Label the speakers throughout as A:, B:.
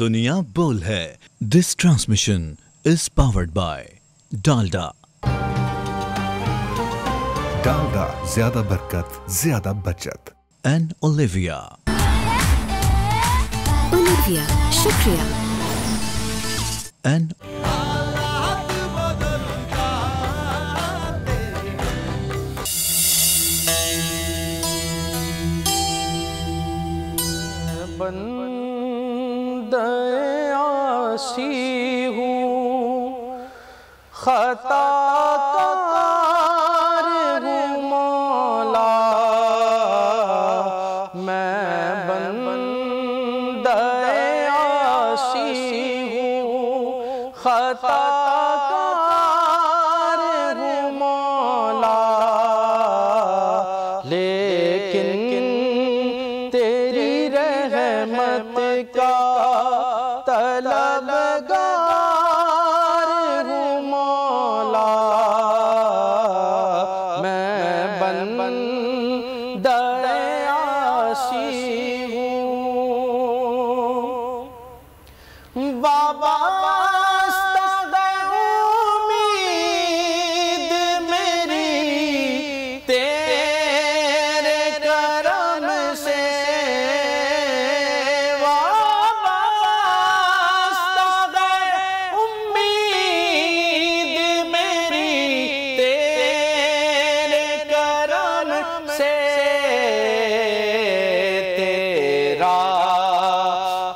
A: दुनिया बोल है। This transmission is powered by Dalda.
B: Dalda, ज्यादा बरकत, ज्यादा बचत।
A: And Olivia.
C: ओलिविया, शुक्रिया।
A: एंड
D: बंदे आसी हूँ, खताकार हूँ मौला, मैं बंदे आसी हूँ, खताकार हूँ मौला, लेकिन तेरी रहमत का तलबगार हूँ मौला, मैं बंदे आसी हूँ। बाबा उम्मीद मेरी तेरे करम से, उम्मीद मेरी तेरे करम से, तेरा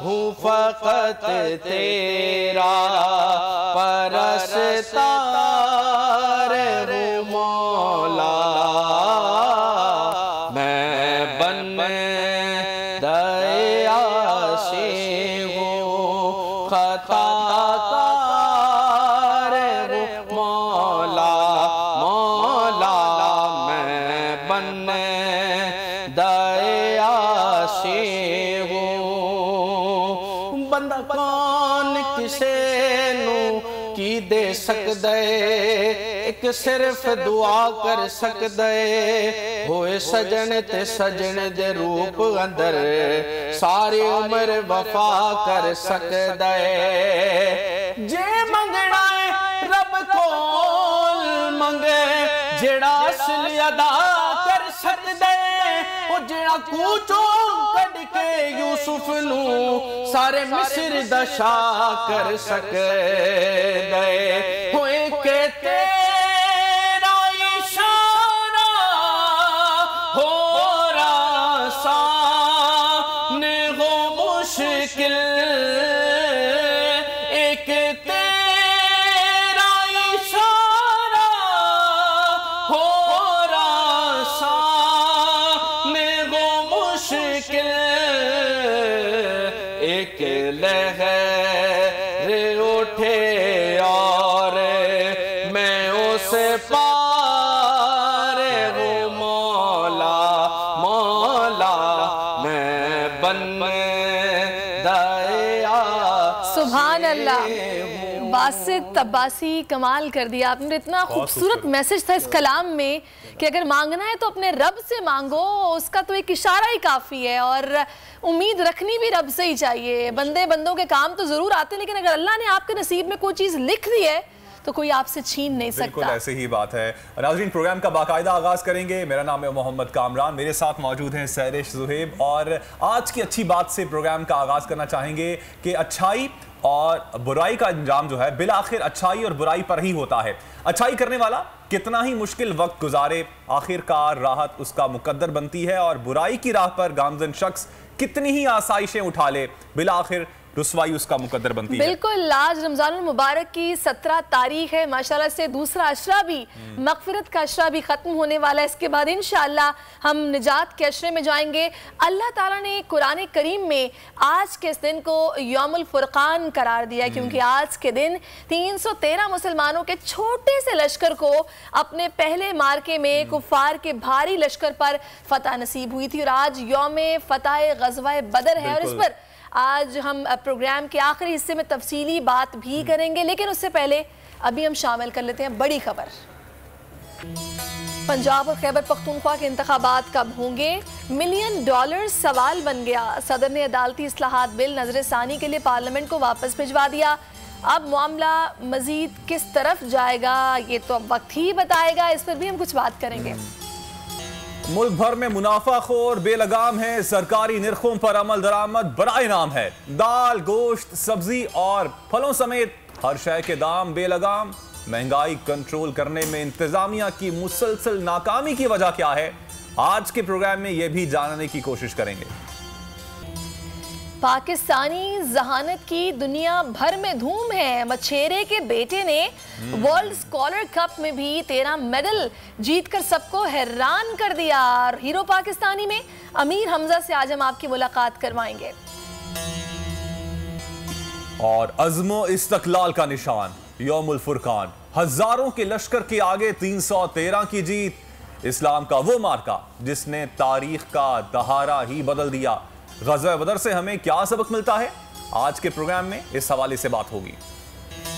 D: हूँ फकत तेरा परस्तार हूँ मौला, मैं बंदे आसी हूँ, खताकार हूँ मौला, मौला, मैं बंदे आसी हूँ। बंदा कौन किसे नू की दे सकदे, एक सिर्फ दुआ कर सकदे, होए सजन ते सजन दे रूप अंदर, सारी उम्र वफा कर सकदे। जे मंगना है रब कोल मंगे, जेड़ा असल अदा कर सकदे, ओ जेड़ा कूचों कढ़ के यूसुफ नू सारे मिस्र दा शाह कर सकदे, होए के तेरा इशारा हो आसान हो मुश्किल, एक तेरा इशारा हो आसान हो मुश्किल, एक लहर उठे और मैं उसे पार हूँ मौला, मौला, मैं बंदे
E: सुभान अल्लाह। बासित अब्बासी, कमाल कर दिया आपने। इतना खूबसूरत मैसेज था इस कलाम में कि अगर मांगना है तो अपने रब से मांगो, उसका तो एक इशारा ही काफ़ी है, और उम्मीद रखनी भी रब से ही चाहिए। बंदों के काम तो ज़रूर आते हैं, लेकिन अगर अल्लाह ने आपके नसीब में कोई चीज़ लिख दी है तो कोई आपसे छीन नहीं सकता।
F: बिल्कुल ऐसे ही बात है। नाज़रीन, प्रोग्राम का बाकायदा आगाज़ करेंगे। मेरा नाम है मोहम्मद कामरान, मेरे साथ मौजूद हैं सैरिश ज़ुहैब, और आज की अच्छी बात से प्रोग्राम का आगाज़ करना चाहेंगे कि अच्छाई और बुराई का अंजाम जो है बिलाखिर अच्छाई और बुराई पर ही होता है। अच्छाई करने वाला कितना ही मुश्किल वक्त गुजारे, आखिरकार राहत उसका मुकद्दर बनती है, और बुराई की राह पर गामजन शख्स कितनी ही आसाइशें उठा ले, बिलाखिर रुसवाई उसका मुकद्दर बनती है।
E: बिल्कुल। आज रमजानुल मुबारक की 17 तारीख है। माशाल्लाह से दूसरा अशरा भी, मगफिरत का अशरा भी ख़त्म होने वाला है। इसके बाद इंशाअल्लाह हम निजात के अशरे में जाएंगे। अल्लाह ताला ने कुरान करीम में आज के इस दिन को यौमुल फुरकान करार दिया, क्योंकि आज के दिन 313 मुसलमानों के छोटे से लश्कर को अपने पहले मार्के में कुफार के भारी लश्कर पर फतह नसीब हुई थी, और आज यौम फतह ग़ज़वा बदर है। और इस पर आज हम प्रोग्राम के आखिरी हिस्से में तफसीली बात भी करेंगे, लेकिन उससे पहले अभी हम शामिल कर लेते हैं बड़ी खबर। पंजाब और खैबर पख्तूनख्वा के इंतखाबात कब होंगे? $1 मिलियन सवाल बन गया। सदर ने अदालती इस्लाहात बिल नजर सानी के लिए पार्लियामेंट को वापस भिजवा दिया। अब मामला मजीद किस तरफ जाएगा ये तो अब वक्त ही बताएगा, इस पर भी हम कुछ बात करेंगे।
F: मुल्क भर में मुनाफाखोर बेलगाम है। सरकारी निर्खों पर अमल दरामद बड़ा इनाम है। दाल, गोश्त, सब्जी और फलों समेत हर शय के दाम बेलगाम। महंगाई कंट्रोल करने में इंतजामिया की मुसलसल नाकामी की वजह क्या है, आज के प्रोग्राम में यह भी जानने की कोशिश करेंगे।
E: पाकिस्तानी जहानत की दुनिया भर में धूम है। मछेरे के बेटे ने वर्ल्ड स्कॉलर कप में भी 13 मेडल जीतकर सबको हैरान कर दिया। और हीरो पाकिस्तानी में अमीर हमजा से आज हम आपकी मुलाकात करवाएंगे।
F: और अज़्मो इस्तक़लाल का निशान यौमुल फुरकान, हजारों के लश्कर के आगे 313 की जीत। इस्लाम का वो मार्का जिसने तारीख का दहारा ही बदल दिया। ग़ज़वा बदर से हमें क्या सबक मिलता है, आज के प्रोग्राम में इस हवाले से बात होगी।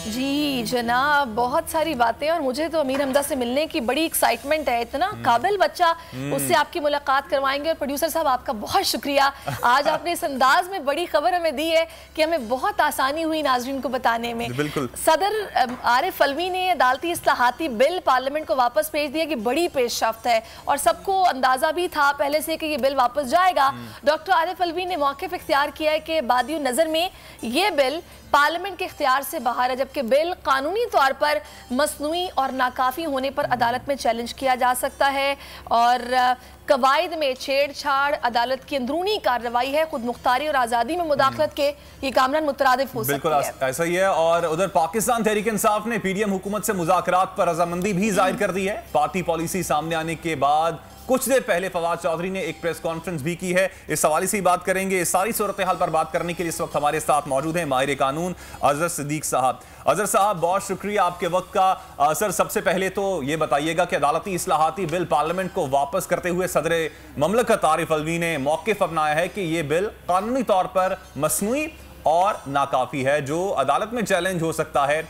E: जी जनाब, बहुत सारी बातें और मुझे तो अमीर हमजा से मिलने की बड़ी एक्साइटमेंट है। इतना काबिल बच्चा, उससे आपकी मुलाकात करवाएंगे। और प्रोड्यूसर साहब आपका बहुत शुक्रिया, आज आपने इस अंदाज में बड़ी खबर हमें दी है कि हमें बहुत आसानी हुई नाज़रीन को बताने में।
F: बिल्कुल।
E: सदर आरिफ अलवी ने अदालती इस्लाहाती बिल पार्लियामेंट को वापस भेज दिया कि बड़ी पेशरफ्त है और सबको अंदाजा भी था पहले से कि ये बिल वापस जाएगा। डॉक्टर आरिफ अलवी ने मौक़िफ़ इख्तियार किया है कि बादियो नज़र में ये बिल पार्लियामेंट के इख्तियार से बाहर है, जबकि बिल कानूनी तौर पर मसनूई और नाकाफी होने पर अदालत में चैलेंज किया जा सकता है। और कवायद में छेड़छाड़ अदालत की अंदरूनी कार्रवाई है। खुद मुख्तारी और आज़ादी में मुदाखलत के ये कामरान मुतरादिफ हो सकती है।
F: बिल्कुल ऐसा ही है। और उधर पाकिस्तान तहरीक इंसाफ ने पीडीएम हुकूमत से मुज़ाकरात पर रजामंदी भी जाहिर कर दी है। पार्टी पॉलिसी सामने आने के बाद कुछ देर पहले फवाद चौधरी ने एक प्रेस कॉन्फ्रेंस भी की है। इस हवाले से ही बात करेंगे। इस सारी सूरत हाल पर बात करने के लिए इस वक्त हमारे साथ मौजूद हैं माहिर कानून अजहर सिद्दीक साहब। अजहर साहब, बहुत शुक्रिया आपके वक्त का। सर, सबसे पहले तो ये बताइएगा कि अदालती इस्लाहाती बिल पार्लियामेंट को वापस करते हुए सदर ममलकत आरिफ अलवी ने मौक़िफ़ अपनाया है कि यह बिल कानूनी तौर पर मसनूई और नाकाफी है, जो अदालत में चैलेंज हो सकता है।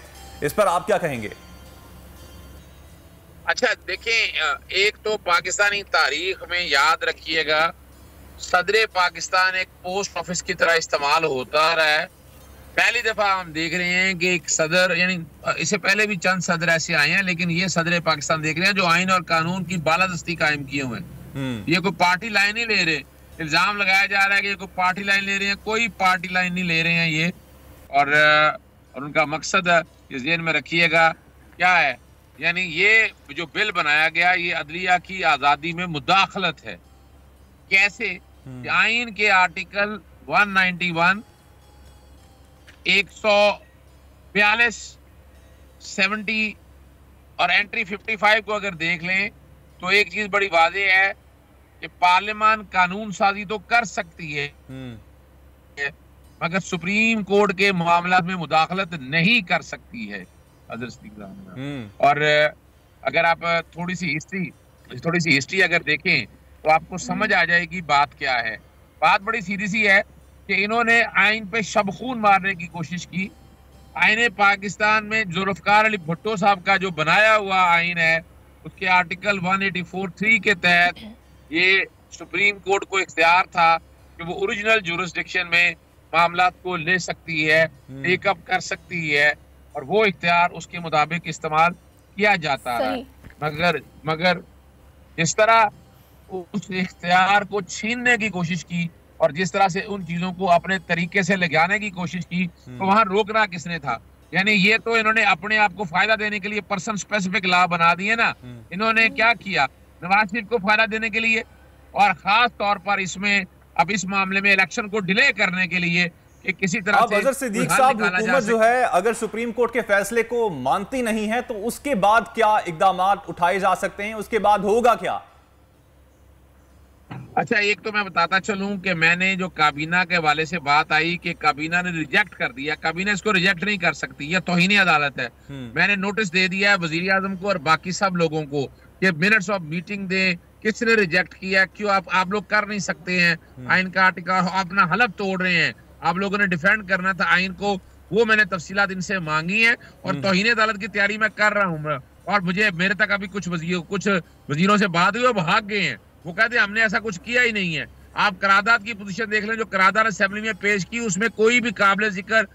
F: इस पर आप क्या कहेंगे?
G: अच्छा देखें, एक तो पाकिस्तानी तारीख में याद रखिएगा, सदर पाकिस्तान एक पोस्ट ऑफिस की तरह इस्तेमाल होता रहा है। पहली दफा हम देख रहे हैं कि एक सदर, यानी इससे पहले भी चंद सदर ऐसे आए हैं, लेकिन ये सदर पाकिस्तान देख रहे हैं जो आइन और कानून की बालादस्ती कायम किए हुए हैं। ये कोई पार्टी लाइन नहीं ले रहे। इल्जाम लगाया जा रहा है कि ये कोई पार्टी लाइन ले रहे हैं, कोई पार्टी लाइन नहीं ले रहे हैं ये। और उनका मकसद ये ज़हन में रखिएगा क्या है, यानी ये जो बिल बनाया गया ये अदलिया की आज़ादी में मुदाखलत है। कैसे? आइन के आर्टिकल 191, 142, 70 और एंट्री 55 को अगर देख लें तो एक चीज बड़ी वाज़ेह है कि पार्लियामान कानून साजी तो कर सकती है मगर सुप्रीम कोर्ट के मामला में मुदाखलत नहीं कर सकती है। और अगर आप थोड़ी सी हिस्ट्री अगर देखें तो आपको समझ आ जाएगी बात क्या है। बात बड़ी सीधी सी है कि इन्होंने आइन पे शबखून मारने की कोशिश की। आइन पाकिस्तान में जुल्फ़िकार अली भुट्टो साहब का जो बनाया हुआ आइन है उसके आर्टिकल 184(3) के तहत ये सुप्रीम कोर्ट को इख्तियार था कि वो ओरिजिनल जुरिस्डिक्शन में मामलात को ले सकती है, टेकअप कर सकती है और वो इख्तियार उसके मुताबिक इस्तेमाल किया जाता है। मगर जिस तरह उस इख्तियार को छीनने की कोशिश की और जिस तरह से उन चीजों को अपने तरीके से ले जाने की कोशिश की तो वहां रोकना किसने था? यानी ये तो इन्होंने अपने आप को फायदा देने के लिए पर्सन स्पेसिफिक लॉ बना दिए ना। इन्होंने क्या किया, नवाज शरीफ को फायदा देने के लिए और खास तौर पर इसमें अब इस मामले में इलेक्शन को डिले करने के लिए कि किसी तरह से
F: अजहर सिद्दीक साहब, हुकूमत जो है अगर सुप्रीम कोर्ट के फैसले को मानती नहीं है तो उसके बाद क्या इकदाम उठाए जा सकते हैं, उसके बाद होगा क्या?
G: अच्छा, एक तो मैं बताता चलूं कि मैंने जो काबीना के हवाले से बात आई कि काबीना ने रिजेक्ट कर दिया, काबीना इसको रिजेक्ट नहीं कर सकती, यह तौहीन अदालत है। मैंने नोटिस दे दिया है वजीर आजम को और बाकी सब लोगों को कि मिनट्स ऑफ मीटिंग दे, किसने रिजेक्ट किया, क्यों आप लोग कर नहीं सकते हैं आइन का आर्टिकल, अपना हलफ तोड़ रहे हैं, आप लोगों ने डिफेंड करना था आइन को, वो मैंने तफसीलात इनसे मांगी है और तौहीन अदालत की तैयारी मैं कर रहा हूँ और मेरे तक अभी कुछ वजीरों से बात हुई, वो भाग गए हैं। वो कहते हैं हमने ऐसा कुछ किया ही नहीं है। आप करारदाद की पोजीशन देख लें जो करारदाद असेंबली में पेश की, उसमें कोई भी काबिल जिक्र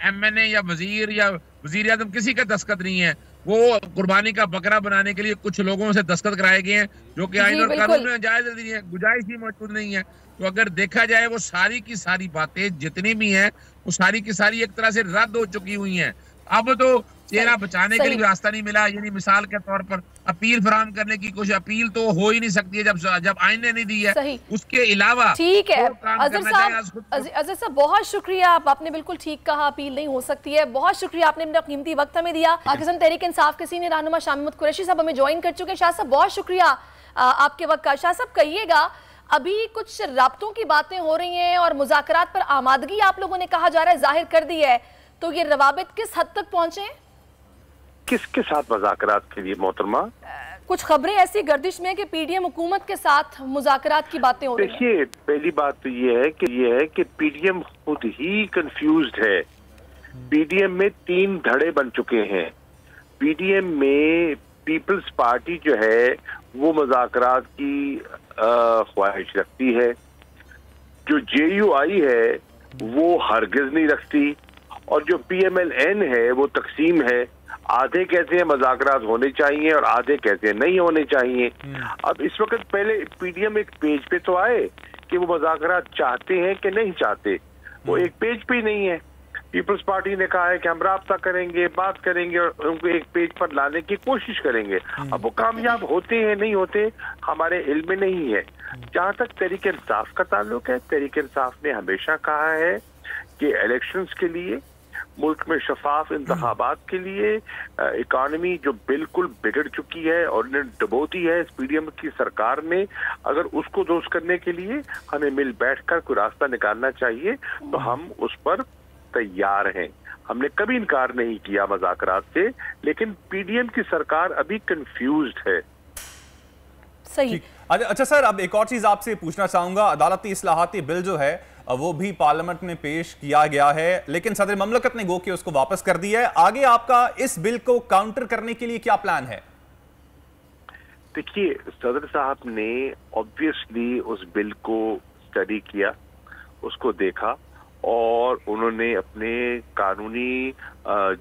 G: MNA या वजीर या वजीर आजम किसी का दस्तखत नहीं है। वो कुर्बानी का बकरा बनाने के लिए कुछ लोगों से दस्तखत कराए गए हैं जो कि आईन और कानून में जायज नहीं है, गुंजाइश ही मौजूद नहीं है। तो अगर देखा जाए वो सारी की सारी बातें जितनी भी हैं वो सारी की सारी एक तरह से रद्द हो चुकी हुई हैं। अब तो चेहरा बचाने के लिए रास्ता नहीं मिला, यानी मिसाल के तौर पर अपील फराहम करने की कोशिश, अपील तो हो ही नहीं सकती है जब आइन ने नहीं दी है। उसके अलावा
E: ठीक है अजहर साहब, बहुत शुक्रिया, आपने बिल्कुल ठीक कहा, अपील नहीं हो सकती है। बहुत शुक्रिया, आपने अपना कीमती वक्त हमें दिया। पाकिस्तान तहरीक इंसाफ के सीनियर रहनुमा शाह महमूद कुरैशी साहब हमें ज्वाइन कर चुके हैं। शाह साहब बहुत शुक्रिया आपके वक्त का। शाह साहब कहिएगा, अभी कुछ राब्तों की बातें हो रही हैं और मुज़ाकरात पर आमादगी आप लोगों ने कहा जा रहा है जाहिर कर दी है, तो ये रवाबित किस हद तक पहुंचे हैं?
H: किसके साथ मुज़ाकरात के लिए मोहतरमा?
E: कुछ खबरें ऐसी गर्दिश में कि PDM हुकूमत के साथ मुज़ाकरात की बातें हो रही हैं।
H: देखिए, पहली बात तो ये है कि PDM खुद ही कंफ्यूज्ड है। PDM में 3 धड़े बन चुके हैं। PDM में पीपल्स पार्टी जो है वो मुज़ाकरात की ख्वाहिश रखती है, जो JUI है वो हरगिज नहीं रखती, और जो PMLN है वो तकसीम है। आधे कहते हैं मुज़ाकरात होने चाहिए और आधे कहते हैं नहीं होने चाहिए। अब इस वक्त पहले PDM एक पेज पे तो आए कि वो मुज़ाकरात चाहते हैं कि नहीं चाहते, वो एक पेज पे ही नहीं है। पीपल्स पार्टी ने कहा है कि हम राब्ता करेंगे, बात करेंगे और उनको एक पेज पर लाने की कोशिश करेंगे। अब वो कामयाब होते हैं नहीं होते हमारे इल्म में नहीं है। जहाँ तक तहरीक इंसाफ का ताल्लुक है, तहरीक इंसाफ ने हमेशा कहा है कि इलेक्शंस के लिए, मुल्क में शफाफ इंतखाबात के लिए, इकानमी जो बिल्कुल बिगड़ चुकी है और ने डबो दी है इस PDM की सरकार ने, अगर उसको दुरुस्त करने के लिए हमें मिल बैठकर कोई रास्ता निकालना चाहिए तो हम उस पर तैयार हैं। हमने कभी इनकार नहीं किया मुज़ाकरात से, लेकिन PDM की सरकार अभी कंफ्यूज्ड है।
E: सही।
F: अच्छा सर, अब एक और चीज आपसे पूछना चाहूंगा। अदालती इस्लाहाती बिल जो है वो भी पार्लियामेंट में पेश किया गया है, लेकिन सदर ममलकत ने गो के उसको वापस कर दिया है। आगे आपका इस बिल को काउंटर करने के लिए क्या प्लान है?
H: देखिए, सदर साहब ने ऑब्वियसली उस बिल को स्टडी किया, उसको देखा और उन्होंने अपने कानूनी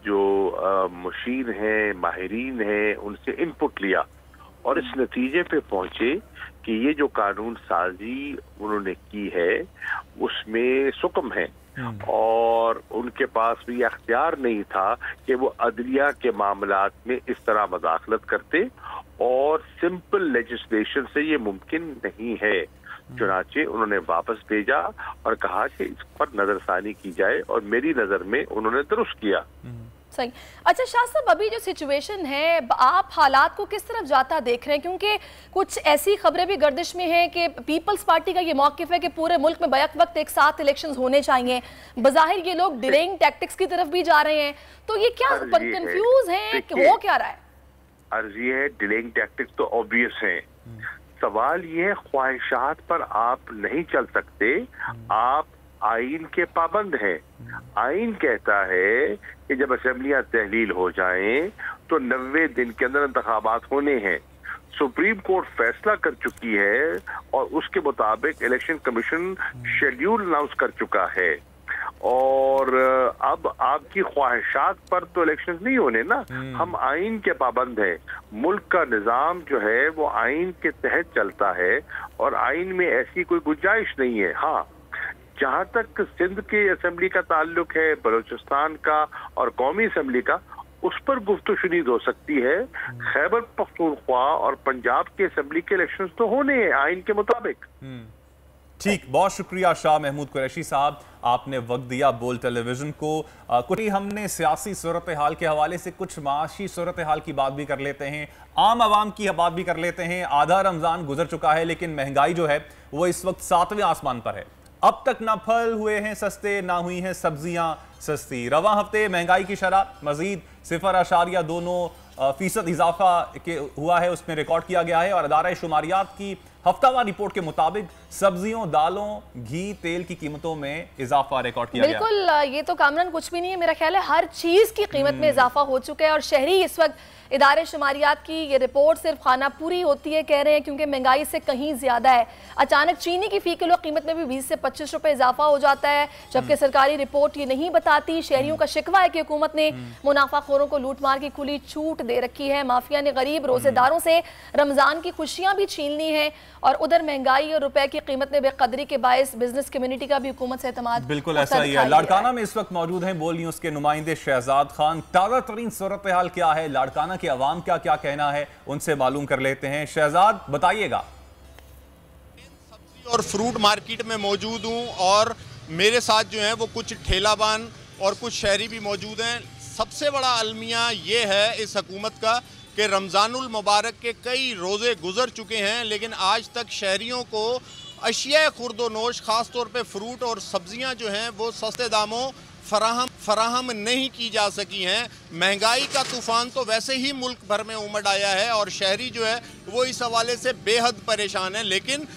H: जो मुशीर हैं, माहिरीन हैं, उनसे इनपुट लिया और इस नतीजे पे पहुंचे कि ये जो कानून साजी उन्होंने की है उसमें सुकम है और उनके पास भी अख्तियार नहीं था कि वो अदलिया के मामलात में इस तरह मदाखलत करते और सिंपल लेजिस्लेशन से ये मुमकिन नहीं है। चुनाचे उन्होंने वापस भेजा और कहा कि इस पर नजरसानी की जाए और मेरी नजर में उन्होंने दुरुस्त किया।
E: सही। अच्छा शाह साहब, अभी जो सिचुएशन है आप हालात को किस तरफ जाता देख रहे हैं? क्योंकि कुछ ऐसी खबरें भी गर्दिश में हैं कि पीपल्स पार्टी का ये मौकिफ है कि पूरे मुल्क में बैक वक्त एक साथ इलेक्शंस होने चाहिए। बज़ाहिर ये लोग डिलेइंग टैक्टिक्स की तरफ भी जा रहे हैं, तो ये क्या कंफ्यूज हैं कि हो क्या रहा है?
H: अर्जी है, डिलेइंग टैक्टिक्स तो ऑब्वियस है। सवाल ये है, ख्वाहिशात पर आप नहीं चल सकते, आप आइन के पाबंद हैं। आइन कहता है कि जब असेंबलियां तहलील हो जाएं तो 90 दिन के अंदर इंतखाबात होने हैं। सुप्रीम कोर्ट फैसला कर चुकी है और उसके मुताबिक इलेक्शन कमीशन शेड्यूल अनाउंस कर चुका है और अब आपकी ख्वाहिशात पर तो इलेक्शन नहीं होने ना। हम आइन के पाबंद हैं। मुल्क का निज़ाम जो है वो आइन के तहत चलता है और आइन में ऐसी कोई गुंजाइश नहीं है। हाँ, जहाँ तक सिंध के असेंबली का ताल्लुक है, बलूचिस्तान का और कौमी असेंबली का, उस पर गुफ्तगू हो सकती है। खैबर पख्तूनख्वा और पंजाब के असेंबली के इलेक्शंस तो होने हैं आइन के मुताबिक।
F: ठीक, बहुत शुक्रिया शाह महमूद कुरैशी साहब, आपने वक्त दिया बोल टेलीविजन को। कुछ हमने सियासी सूरत हाल के हवाले से कुछ माशी सूरत हाल की बात भी कर लेते हैं, आम आवाम की बात भी कर लेते हैं। आधा रमजान गुजर चुका है लेकिन महंगाई जो है वो इस वक्त 7वें आसमान पर है। अब तक ना फल हुए हैं सस्ते, ना हुई हैं सब्जियां सस्ती। रवा हफ्ते महंगाई की शरह मजीद 0.29% इजाफा हुआ है, उसमें रिकॉर्ड किया गया है और अदारा शुमारियात की हफ्तावार रिपोर्ट के मुताबिक सब्जियों, दालों, घी, तेल की कीमतों में इजाफा रिकॉर्ड किया गया।
E: बिल्कुल, ये तो कामरान कुछ भी नहीं है, मेरा ख्याल है हर चीज की कीमत में इजाफा हो चुका है। और शहरी इस वक्त इदारे शुमारियात की ये रिपोर्ट सिर्फ खाना पूरी होती है कह रहे हैं, क्योंकि महंगाई से कहीं ज्यादा है। अचानक चीनी की फी किलो कीमत में भी 20 से 25 रुपए इजाफा हो जाता है, जबकि सरकारी रिपोर्ट ये नहीं बताती। शहरियों का शिकवा है कि हुकूमत ने मुनाफाखोरों को लूटमार की खुली छूट दे रखी है। माफिया ने गरीब रोजेदारों से रमजान की खुशियां भी छीन ली हैं, और उधर महंगाई और रुपए की कीमत में बेकदरी के बायस बिजनेस कम्युनिटी का भी हुकूमत से एतमाद
F: बिल्कुल ऐसा ही है। लाड़काना में इस वक्त मौजूद हैं बोल न्यूज के नुमाइंदे शहजाद खान। ताज़ा तरीन सूरत हाल क्या है, लाड़काना के अवाम का क्या कहना है, उनसे मालूम कर लेते हैं। शहजाद, बताइएगा।
I: सब्जी और फ्रूट मार्केट में मौजूद हूं और मेरे साथ जो है वो कुछ ठेलाबान और कुछ शहरी भी मौजूद हैं। सबसे बड़ा अलमिया ये है इस हुकूमत का कि रमज़ानुल मुबारक के कई रोज़े गुजर चुके हैं, लेकिन आज तक शहरियों को अशिया खुर्दो नोश ख़ास तौर पे फ्रूट और सब्जियां जो हैं वो सस्ते दामों फराहम नहीं की जा सकी हैं। महंगाई का तूफ़ान तो वैसे ही मुल्क भर में उमड़ आया है और शहरी जो है वो इस हवाले से बेहद परेशान है। लेकिन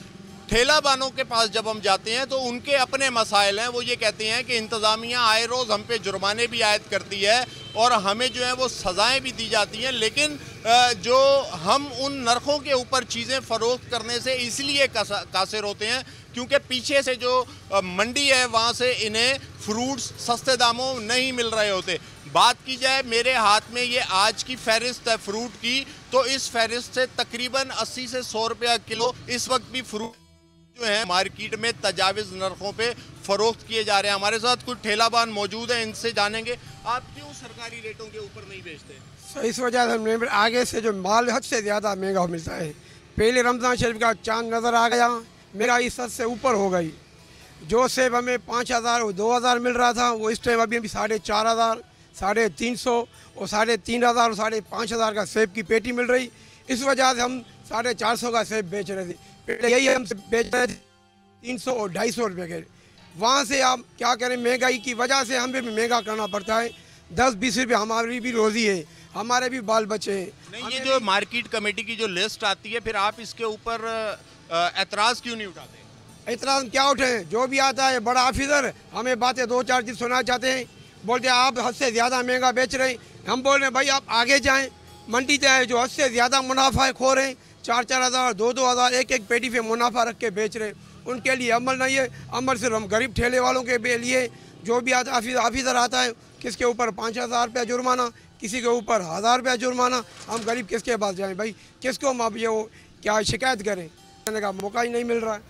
I: ठेलाबानों के पास जब हम जाते हैं तो उनके अपने मसाइल हैं। वो ये कहते हैं कि इंतज़ामिया आए रोज़ हम पे जुर्माने भी आयद करती है और हमें जो है वो सज़ाएं भी दी जाती हैं, लेकिन जो हम उन नरखों के ऊपर चीज़ें फ़रोख्त करने से इसलिए कासिर होते हैं क्योंकि पीछे से जो मंडी है वहाँ से इन्हें फ्रूट्स सस्ते दामों नहीं मिल रहे होते। बात की जाए, मेरे हाथ में ये आज की फहरिस्त है फ्रूट की, तो इस फहरिस्त से तकरीबन 80 से 100 रुपया किलो इस वक्त भी फ्रूट जो है मार्केट में तजाविज़ नरखों पे फरोख्त किए जा रहे हैं। हमारे साथ कुछ ठेलाबान मौजूद हैं, इनसे जानेंगे आप क्यों सरकारी रेटों के ऊपर नहीं बेचते।
J: इस वजह से आगे से जो माल हद से ज़्यादा महंगा मिलता है। पहले रमज़ान शरीफ का चांद नज़र आ गया, महंगाई इस हद से ऊपर हो गई। जो सेब हमें 5,000 और 2,000 मिल रहा था, वो इस टाइम अभी 4,500, 350 और 3,500 और 5,500 का सेब की पेटी मिल रही। इस वजह से हम 450 का सेब बेच रहे थे। पहले यही हम बेच रहे थे 300 और 250 रुपये के। वहाँ से आप क्या करें, महंगाई की वजह से हमें भी महंगा करना पड़ता है। 10-20 रुपये हमारी भी रोज़ी है, हमारे भी बाल बच्चे हैं।
I: नहीं, ये जो मार्केट कमेटी की जो लिस्ट आती है, फिर आप इसके ऊपर एतराज़ क्यों नहीं उठाते?
J: एतराज़ क्या उठें, जो भी आता है बड़ा ऑफिसर हमें बातें 2-4 चीज़ सुना चाहते हैं, बोलते हैं आप हद से ज़्यादा महंगा बेच रहे हैं। हम बोल रहे हैं भाई आप आगे जाएँ, मंडी जाएँ, जो हद से ज़्यादा मुनाफा है खो रहे हैं, 4-4 हज़ार 2-2 हज़ार एक पेटी पे मुनाफा रख के बेच रहे, उनके लिए अमल नहीं है। अमल सिर्फ हम गरीब ठेले वालों के लिए, जो भी आता ऑफिसर आता है किसके ऊपर 5,000 रुपया जुर्माना, किसी के ऊपर 1,000 रुपया जुर्माना। हम गरीब किसके पास जाएं भाई, किसको हम ये क्या शिकायत करें, कहने का मौका ही नहीं मिल रहा है।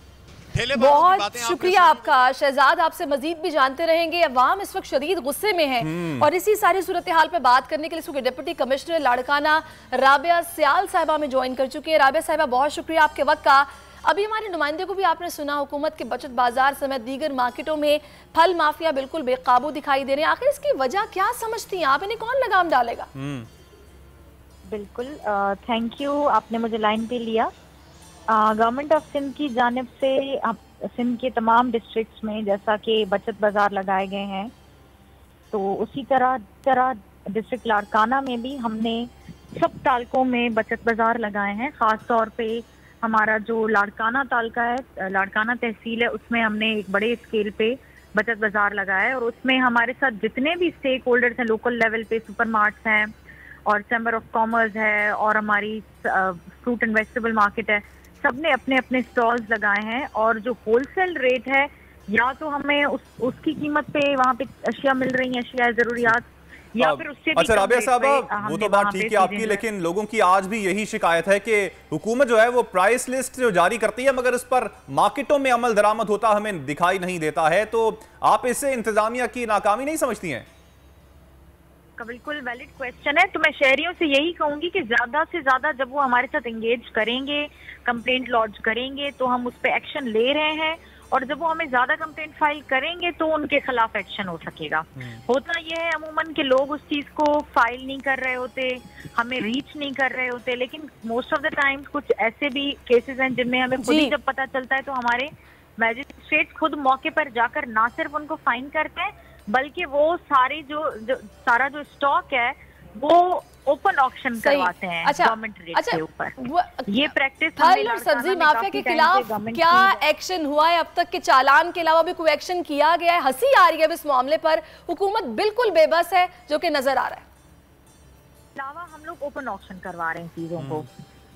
E: बहुत शुक्रिया आपका शहजाद, आपसे मजीद भी जानते रहेंगे। अवाम इस वक्त शदीद गुस्से में है और इसी सारी सूरत हाल पे बात करने के लिए डिप्टी कमिश्नर लाड़काना राबिया सियाल साहिबा में ज्वाइन कर चुकी है। राबिया साहिबा, बहुत शुक्रिया आपके वक्त का। अभी हमारे नुमाइंदे को भी आपने सुना, हुकूमत के बचत बाजार समेत दीगर मार्केटों में फल माफिया बिल्कुल बेकाबू दिखाई दे रहे हैं। आखिर इसकी वजह क्या समझती हैं आप, इन्हें कौन लगाम डालेगा?
K: बिल्कुल, थैंक यू, आपने मुझे लाइन पे लिया। गवर्नमेंट ऑफ सिंध की जानिब से सिंध के तमाम डिस्ट्रिक्ट्स में जैसा कि बचत बाजार लगाए गए हैं, तो उसी तरह डिस्ट्रिक्ट लाड़काना में भी हमने सब तालकों में बचत बाजार लगाए हैं। ख़ास तौर पे हमारा जो लाड़काना तालका है, लाड़काना तहसील है, उसमें हमने एक बड़े स्केल पे बचत बाजार लगाया है और उसमें हमारे साथ जितने भी स्टेक होल्डर्स हैं, लोकल लेवल पे सुपर मार्ट्स हैं और चैम्बर ऑफ कॉमर्स है और हमारी फ्रूट एंड वेजिटेबल मार्केट है, सबने अपने अपने स्टॉल्स लगाए हैं। और जो होलसेल रेट है, या तो हमें उसकी कीमत पे वहाँ पे अशिया मिल रही हैं, अशिया जरूरियात, या फिर उससे
F: अच्छा राबिया साहब, वो तो बात ठीक है आपकी, लेकिन लोगों की आज भी यही शिकायत है कि हुकूमत जो है वो प्राइस लिस्ट जो जारी करती है, मगर इस पर मार्केटों में अमल दरामद होता हमें दिखाई नहीं देता है। तो आप इससे इंतजामिया की नाकामी नहीं समझती हैं?
K: बिल्कुल वैलिड क्वेश्चन है। तो मैं शहरियों से यही कहूंगी कि ज्यादा से ज्यादा जब वो हमारे साथ एंगेज करेंगे, कंप्लेंट लॉन्च करेंगे, तो हम उस पर एक्शन ले रहे हैं, और जब वो हमें ज्यादा कंप्लेंट फाइल करेंगे तो उनके खिलाफ एक्शन हो सकेगा। होता यह है अमूमन कि लोग उस चीज को फाइल नहीं कर रहे होते, हमें रीच नहीं कर रहे होते, लेकिन मोस्ट ऑफ द टाइम्स कुछ ऐसे भी केसेस हैं जिनमें हमें खुद ही जब पता चलता है तो हमारे मैजिस्ट्रेट खुद मौके पर जाकर ना सिर्फ उनको फाइन करते हैं, बल्कि वो सारा जो स्टॉक है वो ओपन ऑक्शन करवाते हैं गवर्नमेंट रेट के ऊपर। ये प्रैक्टिस
E: फल और सब्जी माफिया के खिलाफ क्या एक्शन हुआ है अब तक के? चालान के अलावा भी कोई एक्शन किया गया है? हंसी आ रही है इस मामले पर, हुकूमत बिल्कुल बेबस है जो कि नजर आ रहा है।
K: अलावा हम लोग ओपन ऑक्शन करवा रहे हैं चीजों को,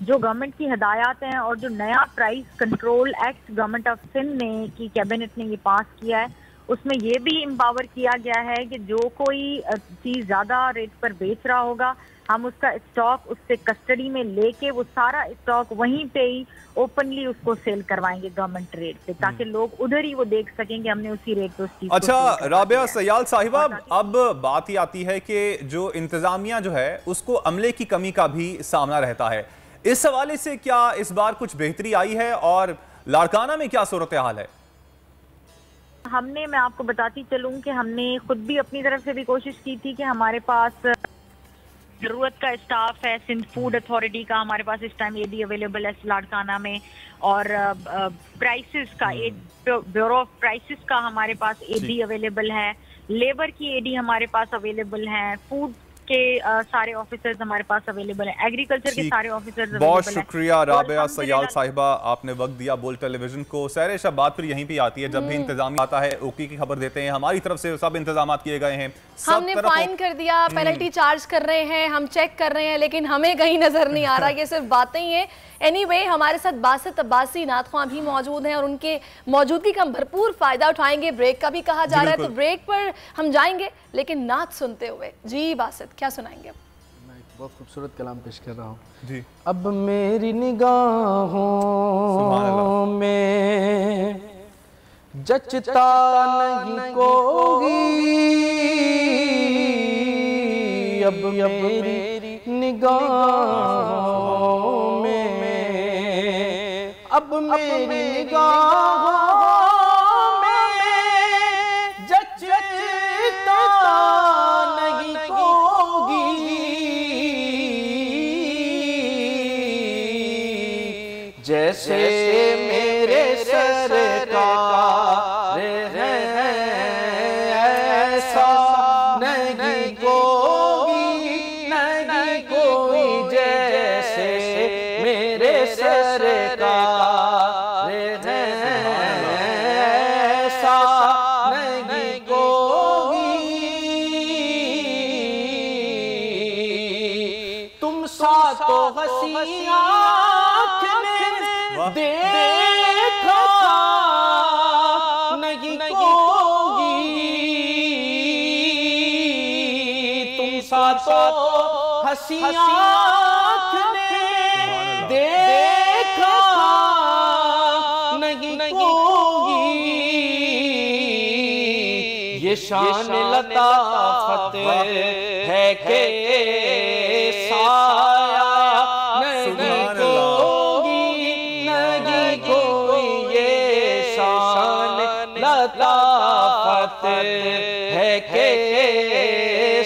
K: जो गवर्नमेंट की हिदायत हैं और जो नया price control act government of Sindh ने की कैबिनेट ने ये पास किया है, उसमें ये भी एम्पावर किया गया है कि जो कोई चीज ज्यादा रेट पर बेच रहा होगा, हम उसका स्टॉक उससे कस्टडी में लेके वो सारा स्टॉक वहीं पे ही ओपनली उसको सेल करवाएंगे गवर्नमेंट रेट पे, ताकि लोग उधर ही वो देख सकें कि हमने उसी रेट पे उस चीज।
F: अच्छा राबिया सयाल साहिबा, अब बात ही आती है कि जो इंतजामिया जो है उसको अमले की कमी का भी सामना रहता है। इस हवाले से क्या इस बार कुछ बेहतरी आई है और लाड़काना में क्या सूरत हाल है?
K: मैं आपको बताती चलूं कि हमने खुद भी अपनी तरफ से भी कोशिश की थी कि हमारे पास जरूरत का स्टाफ है। सिंध फूड अथॉरिटी का हमारे पास इस टाइम एडी अवेलेबल है लाड़काना में, और प्राइसेस का ब्यूरो ऑफ प्राइसेस का हमारे पास एडी अवेलेबल है, लेबर की एडी हमारे पास अवेलेबल है, फूड के सारे ऑफिसर्स हमारे पास अवेलेबल है, एग्रीकल्चर के सारे ऑफिसर्स अवेलेबल हैं।
F: बहुत शुक्रिया राबिया सयाल साहिबा, आपने वक्त दिया बोल टेलीविजन को। सहरिश, अब बात फिर यहीं पे आती है, जब भी इंतजाम आता है ओकी की खबर देते हैं, हमारी तरफ से सब इंतजाम किए गए हैं,
E: हमने फाइन कर दिया, पेनल्टी चार्ज कर रहे हैं, हम चेक कर रहे हैं, लेकिन हमें कहीं नजर नहीं आ रहा, ये सिर्फ बातें ही हैं। एनीवे, हमारे साथ बासित अब्बासी नात-ख्वां भी मौजूद हैं और उनके मौजूदगी का हम भरपूर फायदा उठाएंगे। ब्रेक का भी कहा जा रहा है, तो ब्रेक पर हम जाएंगे, लेकिन नात सुनते हुए। जी बासित, क्या सुनाएंगे?
L: मैं एक बहुत खूबसूरत कलाम पेश कर रहा हूँ
F: जी।
L: अब मेरी निगाहों में जचता नहीं कोई, अब मेरी निगाहों में, अब मेरी निगाहों में जचता नहीं कोई, जैसे मेरे सरकार हैं ऐसा नहीं कोई, नहीं कोई जैसे मेरे सरकार हैं ऐसा नहीं कोई, तुम सा तो हंसियां देखा नहीं कोई, तुम सा तो हंसियां देखा नहीं कोई, ये शान लताफत है के साया नहीं कोई, ये शान लताफत है के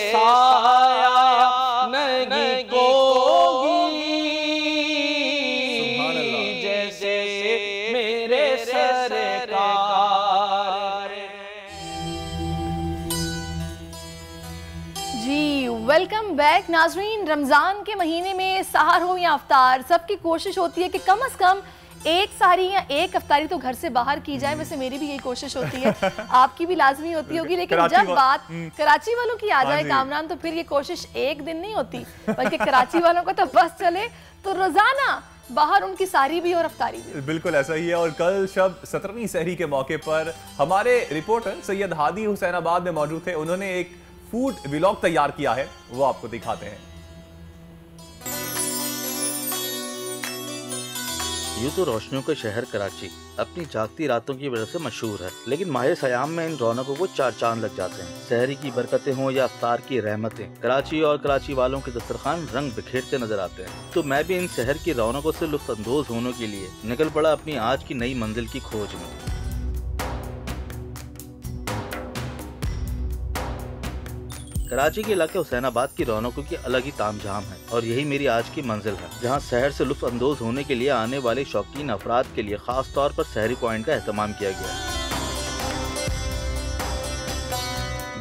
L: साया नहीं कोई, जैसे मेरे सरकार।
E: जी वेलकम बैक नाजरीन। रमज़ान के महीने में सहर हो या अफ्तार, सबकी कोशिश होती है कि कम से कम एक सारी या एक अफ्तारी तो घर से बाहर की जाए। वैसे मेरी भी यही कोशिश होती है, आपकी भी लाजमी होती होगी, लेकिन जब बात कराची वालों की आ जाए कामरान, तो फिर ये कोशिश एक दिन नहीं होती, बल्कि कराची वालों को तो बस चले तो रोजाना बाहर उनकी सारी भी और अफ्तारी भी।
F: बिल्कुल ऐसा ही है। और कल शब 17वीं सहरी के मौके पर हमारे रिपोर्टर सैयद हादी हुसैनाबाद में मौजूद थे, उन्होंने एक फूड व्लॉग तैयार किया है, वो आपको दिखाते हैं।
M: यूं तो रोशनियों का शहर कराची अपनी जागती रातों की वजह से मशहूर है, लेकिन माह सयाम में इन रौनकों को चार चांद लग जाते हैं। सहरी की बरकतें हों या अफ्तार की रहमतें, कराची और कराची वालों के दस्तरखान रंग बिखेरते नजर आते हैं। तो मैं भी इन शहर की रौनकों से लुत्फ अंदोज होने के लिए निकल पड़ा अपनी आज की नई मंजिल की खोज में। कराची के इलाके हुसैनाबाद की रौनकों की अलग ही तामझाम है, और यही मेरी आज की मंजिल है, जहां शहर से लुत्फ अंदोज होने के लिए आने वाले शौकीन अफराद के लिए खास तौर पर सहरी पॉइंट का एहतमाम किया गया है।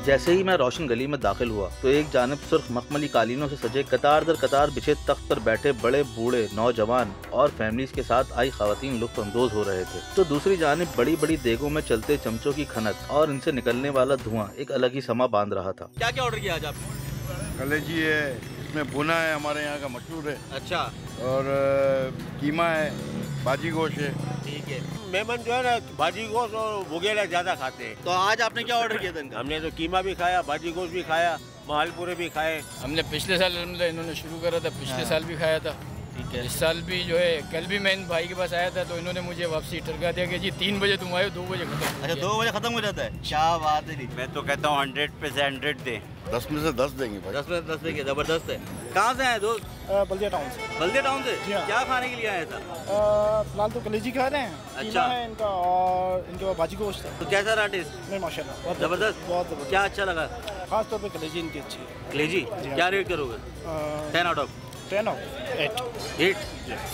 M: जैसे ही मैं रोशन गली में दाखिल हुआ तो एक जानिब सुर्ख मखमली कालीनों से सजे कतार दर कतार बिछे तख्त पर बैठे बड़े बूढ़े नौजवान और फैमिलीज के साथ आई खवातीन लुत्फ अंदोज हो रहे थे, तो दूसरी जानिब बड़ी बड़ी देगों में चलते चमचों की खनक और इनसे निकलने वाला धुआं एक अलग ही समा बांध रहा था।
N: क्या क्या ऑर्डर किया आज आपने?
O: कलेजी है, इसमें भुना है, हमारे यहाँ का मशहूर है।
N: अच्छा।
O: और कीमा है, भाजी गोश्त है।
N: ठीक है।
P: मेहमान जो है ना भाजी गोश्त और वगैरह ज्यादा खाते हैं।
N: तो आज आपने क्या ऑर्डर किया था इनका?
P: हमने तो कीमा भी खाया, भाजी गोश्त भी खाया, मालपूरे भी खाए।
Q: हमने पिछले साल इन्होंने शुरू करा था, पिछले साल भी खाया था। ठीक है। इस साल भी जो है, कल भी मैं इन भाई के पास आया था तो इन्होंने मुझे वापसी टरका दिया कि जी 3 बजे तुम आए, 2 बजे खत्म।
N: अच्छा, 2 बजे खत्म हो जाता है? क्या बात है।
P: मैं तो कहता हूँ 100 पे से 100 दे।
O: 10 में से 10 देंगे भाई।
N: 10 में से 10 देंगे, जबरदस्त है। कहाँ से आए दोस्त?
R: बल्दिया टाउन से।
N: बल्दिया टाउन से?
R: जी हाँ।
N: क्या खाने के लिए आए था?
R: फिलहाल तो कलेजी खा रहे हैं।
N: अच्छा
R: है इनका, और इनके पास भाजी गोश्त है।
N: तो कैसा रहा टेस्ट?
R: नहीं माशाल्लाह
N: जबरदस्त।
R: बहुत जबरदस्त।
N: क्या अच्छा लगा?
R: खास तौर पे कलेजी इनकी अच्छी है।
N: कलेजी क्या रेट करोगे? 10 आउट ऑफ 8।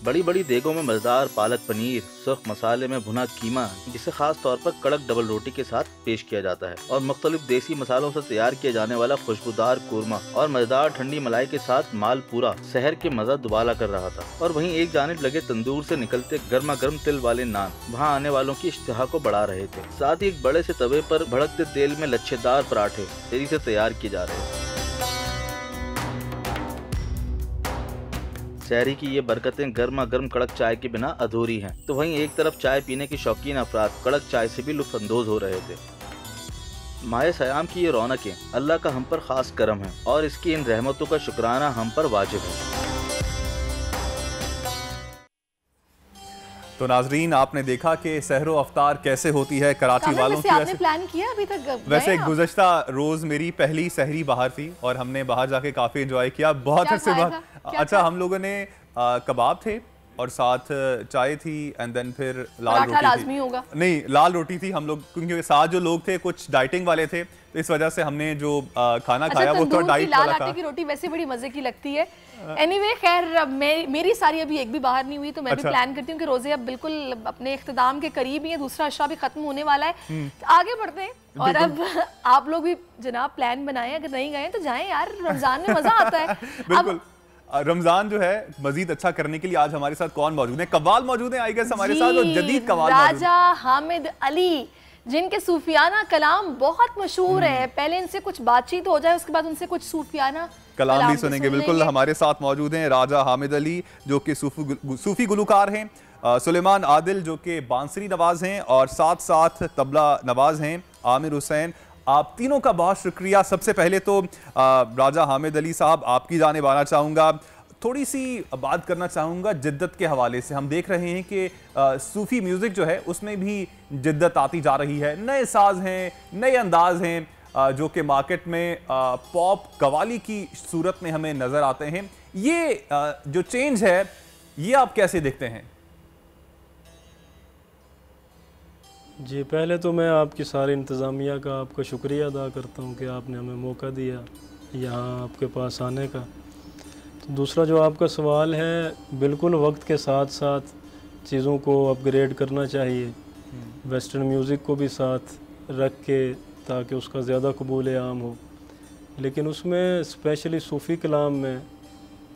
M: बड़ी बड़ी देगों में मजेदार पालक पनीर, सुर्ख मसाले में भुना कीमा, जिसे खास तौर पर कड़क डबल रोटी के साथ पेश किया जाता है, और मुख्तलिफ देसी मसालों से तैयार किया जाने वाला खुशबूदार कोरमा और मजेदार ठंडी मलाई के साथ मालपूरा सहर के मजा दुबाला कर रहा था। और वहीं एक जानिब लगे तंदूर से निकलते गर्मा गर्म तिल वाले नान वहाँ आने वालों की इश्तिहा को बढ़ा रहे थे। साथ ही एक बड़े से तवे पर भड़कते तेल में लच्छेदार पराठे तेजी से तैयार किए जा रहे थे। शहरी की ये बरकतें गर्मा गर्म कड़क चाय के बिना अधूरी हैं, तो वहीं एक तरफ चाय पीने की शौकीन अफराद कड़क चाय से भी लुत्फ अंदोज हो रहे थे। माह सयाम की ये रौनकें अल्लाह का हम पर खास करम है और इसकी इन रहमतों का शुक्राना हम पर वाजिब है।
F: तो नाजरीन, आपने देखा कि सहरो अफ्तार कैसे होती है कराची वालों की।
E: आपने प्लान किया अभी तक?
F: वैसे गुज़श्ता रोज मेरी पहली सहरी बाहर थी और हमने बाहर जाके काफी एंजॉय किया, बहुत अरसे बाद। अच्छा, हम लोगों ने कबाब थे और साथ चाय थी एंड देन फिर लाल रोटी थी।
E: होगा।
F: नहीं, लाल रोटी थी। हम लोग क्योंकि साथ जो लोग थे कुछ डाइटिंग वाले थे, तो इस वजह से हमने जो खाना खाया वो थोड़ा डाइट वाला था।
E: लाल आटे की रोटी वैसे बड़ी मजे की लगती है। एनीवे, खैर मेरी सारी अभी एक भी बाहर नहीं हुई, तो मैं भी प्लान करती हूँ कि रोजे अब बिल्कुल अपने इख्तिताम के करीब ही है, दूसरा अशरा भी खत्म होने वाला है। आगे बढ़ते हैं और अब आप लोग भी जनाब प्लान बनाएं, अगर नहीं गए तो जाएं यार, रमजान में मजा आता है।
F: बिल्कुल। रमजान जो है मजीद अच्छा करने के लिए आज हमारे साथ कौन मौजूद है? कव्वाल मौजूद है आई गेस हमारे साथ, और जदीद कव्वाल
E: राजा हामिद अली, जिनके सूफियाना कलाम बहुत मशहूर है। पहले इनसे कुछ बातचीत हो जाए, उसके बाद उनसे कुछ सूफियाना
F: कलाम भी सुनेंगे। बिल्कुल, हमारे साथ मौजूद हैं राजा हामिद अली जो कि सूफी गुलकार हैं, सुलेमान आदिल जो कि बांसुरी नवाज हैं, और साथ साथ तबला नवाज हैं आमिर हुसैन। आप तीनों का बहुत शुक्रिया। सबसे पहले तो राजा हामिद अली साहब, आपकी जानिब आना चाहूँगा, थोड़ी सी बात करना चाहूँगा जिद्दत के हवाले से। हम देख रहे हैं कि सूफ़ी म्यूज़िक जो है उसमें भी जिद्दत आती जा रही है, नए साज हैं, नए अंदाज हैं जो कि मार्केट में पॉप कवाली की सूरत में हमें नज़र आते हैं। ये जो चेंज है ये आप कैसे देखते हैं?
S: जी, पहले तो मैं आपकी सारी इंतज़ामिया का आपका शुक्रिया अदा करता हूँ कि आपने हमें मौका दिया यहाँ आपके पास आने का। तो दूसरा जो आपका सवाल है, बिल्कुल वक्त के साथ साथ चीज़ों को अपग्रेड करना चाहिए, वेस्टर्न म्यूज़िक को भी साथ रख के, ताकि उसका ज़्यादा कबूल आम हो। लेकिन उसमें स्पेशली सूफ़ी कलाम में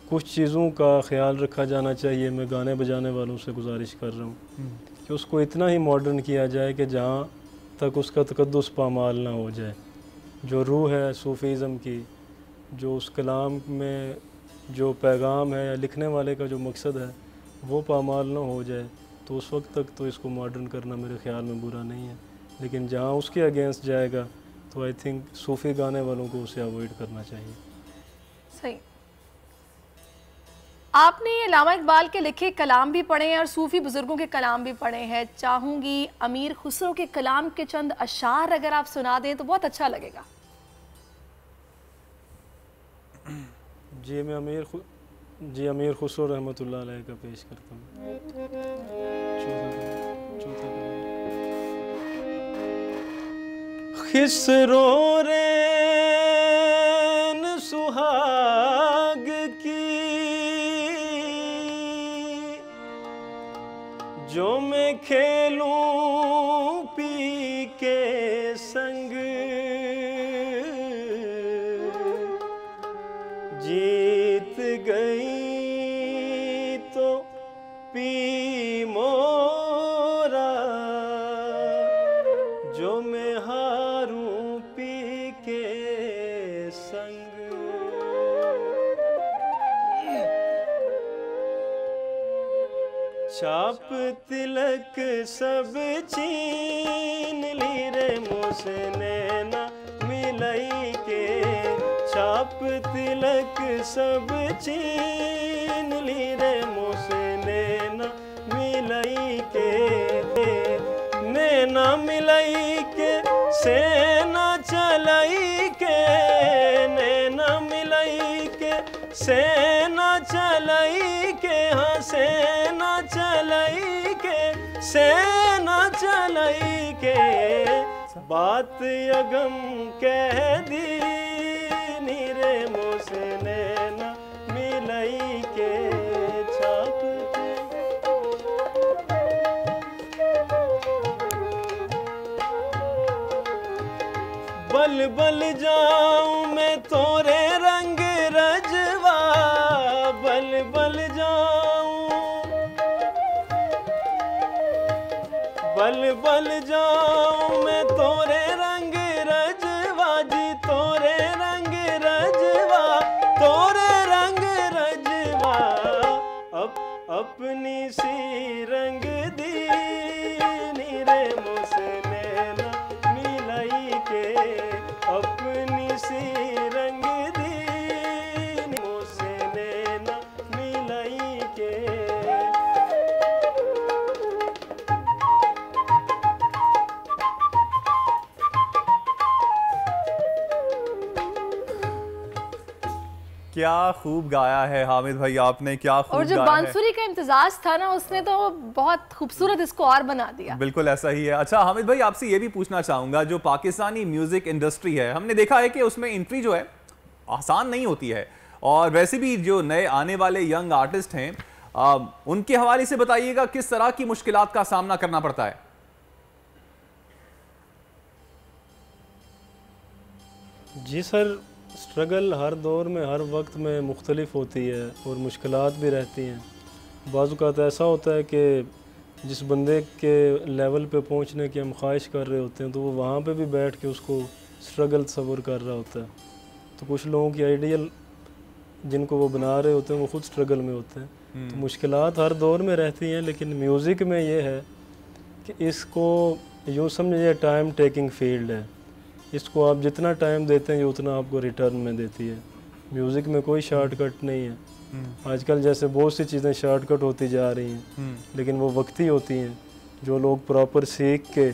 S: कुछ चीज़ों का ख्याल रखा जाना चाहिए। मैं गाने बजाने वालों से गुजारिश कर रहा हूँ कि उसको इतना ही मॉडर्न किया जाए कि जहाँ तक उसका तकद्दुस पामाल ना हो जाए। जो रूह है सूफ़ीज़म की, जो उस कलाम में जो पैगाम है या लिखने वाले का जो मकसद है वो पामाल ना हो जाए, तो उस वक्त तक तो इसको मॉडर्न करना मेरे ख़्याल में बुरा नहीं है। लेकिन जहाँ उसके अगेंस्ट जाएगा तो आई थिंक सूफ़ी गाने वालों को उसे अवॉइड करना चाहिए।
E: सही। आपने अल्लामा इकबाल के लिखे कलाम भी पढ़े हैं और सूफ़ी बुज़ुर्गों के कलाम भी पढ़े हैं। चाहूँगी अमीर खुसरो के कलाम के चंद अशार अगर आप सुना दें तो बहुत अच्छा लगेगा।
S: जी, मैं अमीर खुसरो रहमतुल्लाह अलैह का पेश करता हूँ। खिसरो रे सुहाग की जो मैं खेलूं पी के संग, छाप तिलक सब छीन ली रे मुझसे नैना मिलाई के, छाप तिलक सब छीन ली रे मुझसे नैना मिलाई के, नैना मिलाई के सेना चलाई के, नैना मिलाई के सेना चलाई के, हाँ सेना चलाई के, सेना चलाई के, बात अगम कह दी नीरे मुझसे नैना मिलाई के, छाप बल बल जाऊं मैं तोरे रंग रजवा, बल बल जाऊं, बल बल जाऊं मैं तोरे रंग रजवा जी, तोरे रंग रजवा, तोरे रंग रजवा, अपनी सी रंग दी नीरे मुझसे नैना मिलाई के, अपनी सी रंग दी मुझसे नैना मिलाई के।
F: क्या खूब गाया है हामिद भाई आपने, क्या खूब
E: और जो बांसुरी का इम्तिजाज था ना उसने तो बहुत खूबसूरत इसको और बना दिया।
F: बिल्कुल ऐसा ही है। अच्छा हामिद भाई आपसे ये भी पूछना चाहूंगा, जो पाकिस्तानी म्यूजिक इंडस्ट्री है हमने देखा है कि उसमें एंट्री जो है आसान नहीं होती है, और वैसे भी जो नए आने वाले यंग आर्टिस्ट हैं उनके हवाले से बताइएगा किस तरह की मुश्किलात का सामना करना पड़ता है।
S: जी सर, स्ट्रगल हर दौर में हर वक्त में मुख्तलिफ होती है और मुश्किलात भी रहती हैं। बाज़ औक़ात ऐसा होता है कि जिस बंदे के लेवल पे पहुंचने की हम ख्वाहिश कर रहे होते हैं तो वो वहाँ पे भी बैठ के उसको स्ट्रगल तस्वर कर रहा होता है। तो कुछ लोगों की आइडियल जिनको वो बना रहे होते हैं वो ख़ुद स्ट्रगल में होते हैं। तो मुश्किलात हर दौर में रहती हैं, लेकिन म्यूज़िक में ये है कि इसको यूँ समझिए टाइम टेकिंग फील्ड है। इसको आप जितना टाइम देते हैं ये उतना आपको रिटर्न में देती है। म्यूज़िक में कोई शॉर्टकट नहीं है। आजकल जैसे बहुत सी चीज़ें शॉर्टकट होती जा रही हैं, लेकिन वो वक्ती होती हैं। जो लोग प्रॉपर सीख के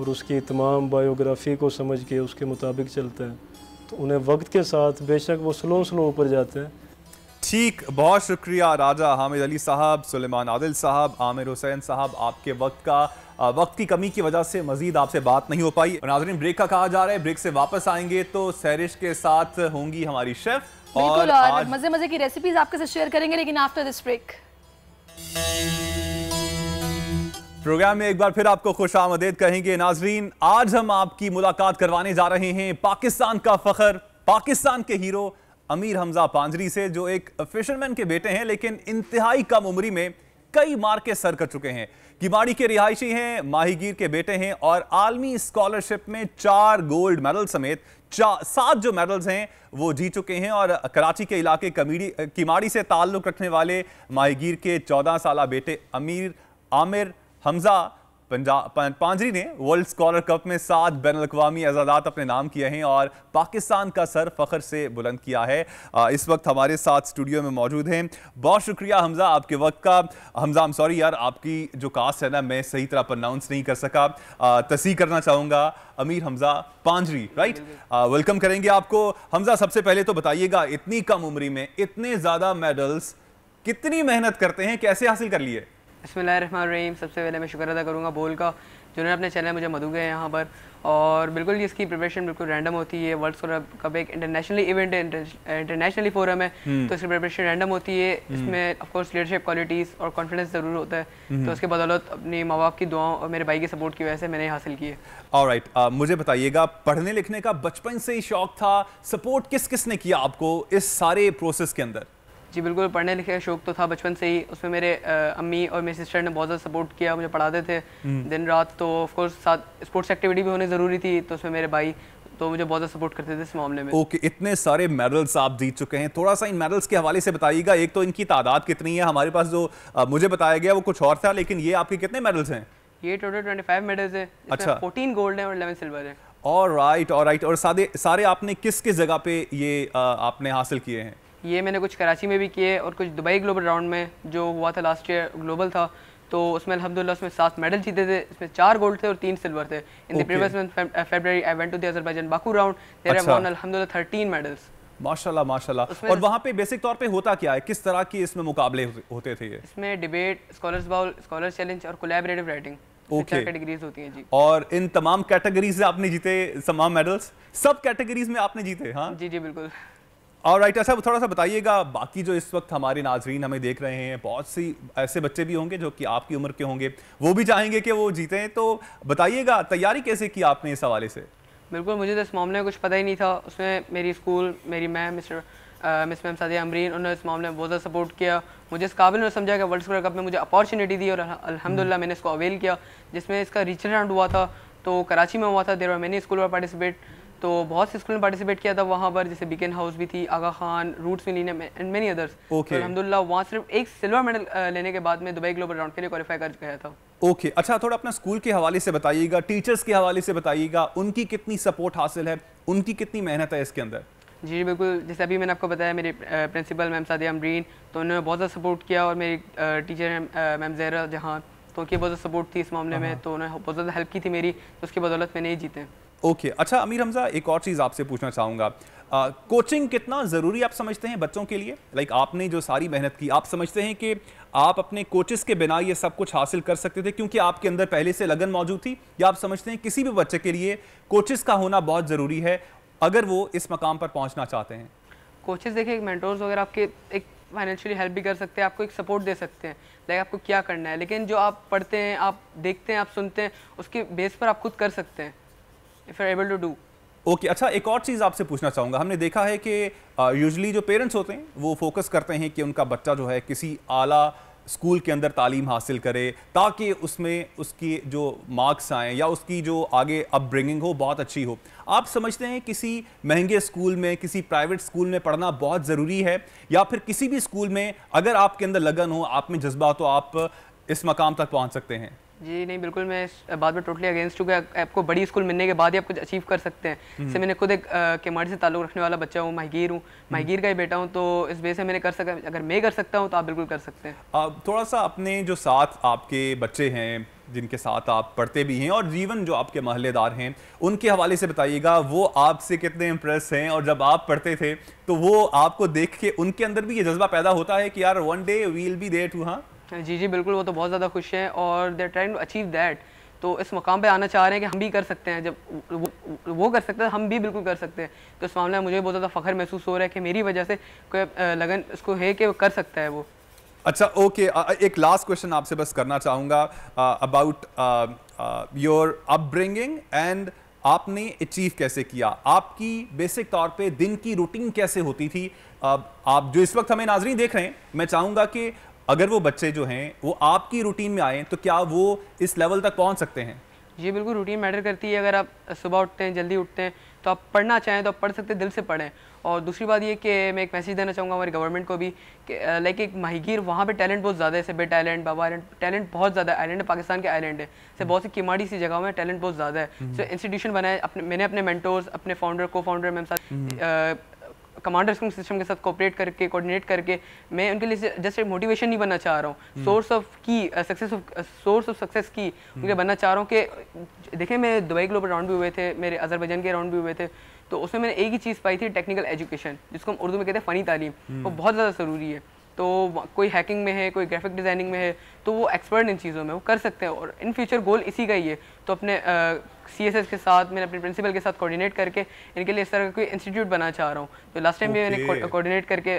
S: और उसकी तमाम बायोग्राफी को समझ के उसके मुताबिक चलते हैं तो उन्हें वक्त के साथ बेशक वो स्लो ऊपर जाते हैं।
F: ठीक, बहुत शुक्रिया राजा हामिद अली साहब, सुलेमान आदिल साहब, आमिर हुसैन साहब। आपके वक्त की कमी की वजह से मजीद आपसे बात नहीं हो पाई। नाज़रीन ब्रेक का कहा जा रहा है, ब्रेक से वापस आएंगे तो सैरिश के साथ होंगी हमारी शेफ
E: और आज मजे की रेसिपीज आपके साथ शेयर करेंगे, लेकिन आफ्टर दिस ब्रेक।
F: प्रोग्राम में एक बार फिर आपको खुशामदीद कहेंगे। नाजरीन, आज हम आपकी मुलाकात करवाने जा रहे हैं पाकिस्तान का फखर, पाकिस्तान के हीरो अमीर हमजा पांजरी से, जो एक फिशरमैन के बेटे हैं लेकिन इंतहाई कम उम्री में कई मार्के सर कर चुके हैं। किमाड़ी के रिहायशी हैं, माहीगीर के बेटे हैं और आलमी स्कॉलरशिप में 4 गोल्ड मेडल समेत 7 जो मेडल्स हैं वो जीत चुके हैं। और कराची के इलाके किमाड़ी से ताल्लुक़ रखने वाले माहीगीर के 14 साला बेटे आमिर हमजा पांजरी ने वर्ल्ड स्कॉलर कप में 7 बैनुल-अक़वामी एजाज़ात अपने नाम किए हैं और पाकिस्तान का सर फख्र से बुलंद किया है। इस वक्त हमारे साथ स्टूडियो में मौजूद हैं। बहुत शुक्रिया हमजा आपके वक्त का। हमजा आई एम सॉरी यार, आपकी जो कास्ट है ना मैं सही तरह प्रोनाउंस नहीं कर सका। तस्दीक करना चाहूँगा, अमीर हमजा पांजरी, राइट? वेलकम करेंगे आपको। हमजा सबसे पहले तो बताइएगा, इतनी कम उम्री में इतने ज़्यादा मेडल्स कितनी मेहनत करते हैं, कैसे हासिल कर लिए?
T: बिस्मिल्लाहिर्रहमानिर्रहीम। सबसे पहले मैं शुक्र अदा करूँगा बोल का, जिन्होंने अपने चैनल मुझे मदद किया यहाँ पर। और बिल्कुल इसकी प्रिपरेशन बिल्कुल रैंडम होती है। वर्ल्ड स्कॉलर कप एक इंटरनेशनली इवेंट है, इंटरनेशनली फोरम है, तो इसकी प्रिपरेशन रैंडम होती है। इसमें ऑफ कोर्स लीडरशिप क्वालिटीज़ और कॉन्फिडेंस ज़रूर होता है। तो उसके बदौलत अपनी माँ बाप की दुआओं और मेरे भाई की सपोर्ट की वजह से मैंने हासिल की है।
F: ऑलराइट, मुझे बताइएगा, पढ़ने लिखने का बचपन से ही शौक था, सपोर्ट किस किस ने किया आपको इस सारे प्रोसेस के अंदर?
T: जी बिल्कुल, पढ़ने लिखे का शौक तो था बचपन से ही। उसमें मेरे अम्मी और मेरी सिस्टर ने बहुत ज़्यादा सपोर्ट किया, मुझे पढ़ाते थे दिन रात। तो ऑफ कोर्स साथ स्पोर्ट्स एक्टिविटी भी होनी ज़रूरी थी, तो उसमें मेरे भाई तो मुझे बहुत ज़्यादा सपोर्ट करते थे इस मामले में।
F: ओके, इतने सारे मेडल्स आप जीत चुके हैं, थोड़ा सा इन मेडल्स के हवाले से बताइएगा। एक तो इनकी तादाद कितनी है, हमारे पास जो मुझे बताया गया वो कुछ और था, लेकिन ये आपके कितने मेडल्स हैं?
T: ये टोटल 25 मेडल्स हैं,
F: अच्छा।
T: 14 गोल्ड हैं और 11 सिल्वर है।
F: ऑलराइट, और सारे आपने किस किस जगह पे ये आपने हासिल किए हैं?
T: ये मैंने कुछ कराची में भी किए और कुछ दुबई ग्लोबल राउंड में जो हुआ था लास्ट ईयर ग्लोबल था, तो उसमें अल्हम्दुलिल्लाह उसमें 7 मेडल जीते थे। इसमें 4 गोल्ड थे और 3 सिल्वर थे। In the previous month February I went to the Azerbaijan Baku round, there I won अल्हम्दुलिल्लाह 13 मेडल्स।
F: माशाल्लाह माशाल्लाह। और वहाँ पे बेसिक तौर पे होता क्या है, किस तरह की इसमें मुकाबले होते थे? ये
T: इसमें debate, scholars bowl, scholars challenge और कोलैबोरेटिव राइटिंग,
F: ओके,
T: कैटेगरीज होती हैं जी।
F: और इन तमाम कैटेगरीज से आपने जीते तमाम मेडल्स, सब कैटेगरीज में आपने जीते? हाँ
T: जी जी बिल्कुल।
F: ऑलराइट, अच्छा थोड़ा सा बताइएगा, बाकी जो इस वक्त हमारे नाजरीन हमें देख रहे हैं, बहुत सी ऐसे बच्चे भी होंगे जो कि आपकी उम्र के होंगे, वो भी चाहेंगे कि वो जीतें, तो बताइएगा तैयारी कैसे की आपने इस हवाले से?
T: बिल्कुल, मुझे तो इस मामले में कुछ पता ही नहीं था। उसमें मेरी स्कूल, मेरी ma'am miss ma'am Sadia Amreen, उन्होंने इस मामले में बहुत ज़्यादा सपोर्ट किया। मुझे इस काबिल ने समझा कि वर्ल्ड स्कूल कप में मुझे अपॉर्चुनिटी दी और अल्हम्दुलिल्लाह मैंने इसको अवेल किया, जिसमें इसका रीजनल राउंड हुआ था तो कराची में हुआ था। There were many school were participate, तो बहुत से स्कूल ने पार्टिसिपेट किया था वहाँ पर, जैसे बीकन हाउस भी थी, Aga Khan, Roots Millennium and many others.
F: Okay,
T: अल्हम्दुलिल्लाह वहाँ सिर्फ एक सिल्वर मेडल लेने के बाद मैं दुबई ग्लोबल राउंड के लिए क्वालिफाई कर गया था।
F: ओके, अच्छा थोड़ा अपना स्कूल के हवाले से बताइएगा, टीचर्स के हवाले से बताइएगा, उनकी कितनी सपोर्ट हासिल है, उनकी कितनी मेहनत है इसके अंदर?
T: जी बिल्कुल, जैसे अभी मैंने आपको बताया मेरे प्रिंसिपल मैम सादिया अमरीन, तो उन्होंने बहुत ज़्यादा सपोर्ट किया, और मेरी टीचर हैं मैम ज़हरा जहां, तो उनकी बहुत ज़्यादा सपोर्ट थी इस मामले में, तो उन्होंने बहुत ज़्यादा हेल्प की थी मेरी, तो उसकी बदौलत मैंने ही जीते।
F: ओके, अच्छा अमीर हमजा, एक और चीज़ आपसे पूछना चाहूँगा, कोचिंग कितना ज़रूरी आप समझते हैं बच्चों के लिए? लाइक आपने जो सारी मेहनत की, आप समझते हैं कि आप अपने कोचेस के बिना ये सब कुछ हासिल कर सकते थे क्योंकि आपके अंदर पहले से लगन मौजूद थी, या आप समझते हैं किसी भी बच्चे के लिए कोचेस का होना बहुत ज़रूरी है अगर वो इस मकाम पर पहुँचना चाहते हैं?
T: कोचेस देखिए, मेंटोर्स वगैरह आपके एक फाइनेंशियली हेल्प भी कर सकते हैं, आपको एक सपोर्ट दे सकते हैं, लाइक आपको क्या करना है, लेकिन जो आप पढ़ते हैं, आप देखते हैं, आप सुनते हैं, उसके बेस पर आप खुद कर सकते हैं, if you are able to do.
F: Okay, अच्छा एक और चीज़ आपसे पूछना चाहूँगा, हमने देखा है कि यूजुअली जो पेरेंट्स होते हैं वो फोकस करते हैं कि उनका बच्चा जो है किसी आला स्कूल के अंदर तालीम हासिल करे ताकि उसमें उसकी जो मार्क्स आएँ या उसकी जो आगे अपब्रिंगिंग हो बहुत अच्छी हो। आप समझते हैं किसी महंगे स्कूल में, किसी प्राइवेट स्कूल में पढ़ना बहुत ज़रूरी है, या फिर किसी भी स्कूल में अगर आपके अंदर लगन हो, आप में जज्बा हो, तो आप इस मकाम तक पहुँच सकते हैं?
T: जी नहीं, बिल्कुल मैं इस बात में टोटली अगेंस्ट हूँ कि आपको बड़ी स्कूल मिलने के बाद ही आप कुछ अचीव कर सकते हैं। जैसे मैंने खुद एक केमाड़ी से ताल्लुक़ रखने वाला बच्चा हूँ, माहीगीर का ही बेटा हूँ, तो इस वजह से मैंने कर सका, अगर मैं कर सकता हूँ तो आप बिल्कुल कर सकते हैं।
F: थोड़ा सा अपने जो साथ आपके बच्चे हैं, जिनके साथ आप पढ़ते भी हैं, और जीवन जो आपके महल्लेदार हैं, उनके हवाले से बताइएगा, वो आपसे कितने इम्प्रेस हैं, और जब आप पढ़ते थे तो वो आपको देख के उनके अंदर भी ये जज्बा पैदा होता है कि यार one day we will be there too? हाँ
T: जी जी बिल्कुल, वो तो बहुत ज़्यादा खुश हैं और they are trying to achieve that, तो इस मकाम पे आना चाह रहे हैं कि हम भी कर सकते हैं। जब वो कर सकते हैं, हम भी बिल्कुल कर सकते हैं। तो इस मामले में मुझे बहुत ज़्यादा फ़ख्र महसूस हो रहा है कि मेरी वजह से कोई लगन उसको है कि वो कर सकता है वो।
F: अच्छा ओके, एक लास्ट क्वेश्चन आपसे बस करना चाहूँगा अबाउट योर अपब्रिंगिंग एंड आपने अचीव कैसे किया, आपकी बेसिक तौर पे दिन की रूटीन कैसे होती थी? आप जो इस वक्त हमें नाज़रीन देख रहे हैं, मैं चाहूँगा कि अगर वो बच्चे जो हैं वो आपकी रूटीन में आए तो क्या वो इस लेवल तक पहुंच सकते हैं?
T: जी बिल्कुल, रूटीन मैटर करती है। अगर आप सुबह उठते हैं, जल्दी उठते हैं, तो आप पढ़ना चाहें तो आप पढ़ सकते हैं, दिल से पढ़ें। और दूसरी बात ये कि मैं एक मैसेज देना चाहूँगा हमारी गवर्नमेंट को भी कि लाइक एक माहीगीर, वहाँ पे टैलेंट बहुत ज़्यादा है, जैसे बेट आइलैंड, बाबा आइलैंड, टैलेंट बहुत ज़्यादा आइलैंड है, पाकिस्तान के आइलैंड है, जैसे बहुत सी किमाड़ी सी जगहों में टैलेंट बहुत ज़्यादा है। तो इंस्टीट्यूशन बनाए मैंने अपने मेंटोर्स, अपने फाउंडर, को फाउंडर मैम साथ, कमांडर स्कूल सिस्टम के साथ कोऑपरेट करके, कोऑर्डिनेट करके, मैं उनके लिए जस्ट एक मोटिवेशन नहीं बनना चाह रहा हूँ, सोर्स ऑफ सक्सेस की मुझे बनना चाह रहा हूँ। कि देखें, मैं दुबई ग्लोबल राउंड भी हुए थे, मेरे अज़रबैजान के राउंड भी हुए थे, तो उसमें मैंने एक ही चीज़ पाई थी, टेक्निकल एजुकेशन, जिसको हम उर्दू में कहते हैं फ़नी तालीम, वो बहुत ज़्यादा ज़रूरी है। तो कोई हैकिंग में है, कोई ग्राफिक डिज़ाइनिंग में है, तो वो एक्सपर्ट इन चीज़ों में वो कर सकते हैं, और इन फ्यूचर गोल इसी का ही है। तो अपने CSS के साथ, मैंने अपने प्रिंसिपल के साथ कोऑर्डिनेट करके इनके लिए इस तरह का कोई इंस्टीट्यूट बनाना चाह रहा हूँ। तो लास्ट टाइम भी मैंने कोऑर्डिनेट करके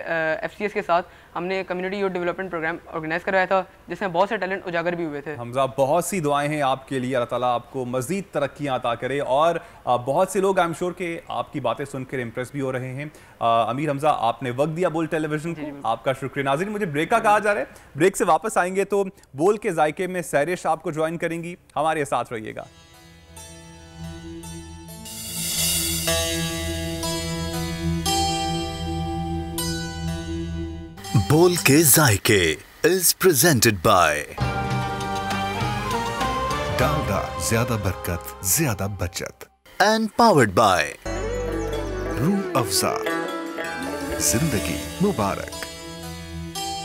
T: FCS के साथ हमने community youth development program organize करवाया था, जिसमें बहुत से टैलेंट उजागर भी हुए थे।
F: हमजा, बहुत सी दुआएं हैं आपके लिए, अल्लाह ताला आपको मज़ीद तरक्कियाँ अता करे, और बहुत से लोग आई एम श्योर के आपकी बातें सुनकर इम्प्रेस भी हो रहे हैं। अमीर हमजा, आपने वक्त दिया बोल टेलीविजन को, आपका शुक्रिया। नाज़रीन, मुझे ब्रेक का कहा जा रहा है, ब्रेक से वापस आएंगे तो बोल के जायके में सैरिश आपको ज्वाइन करेंगी, हमारे साथ रहिएगा।
A: बोल के जायके is presented by
B: डालडा, ज्यादा बरकत, ज्यादा बचत।
A: and powered by
B: Rooh Afza, जिंदगी मुबारक।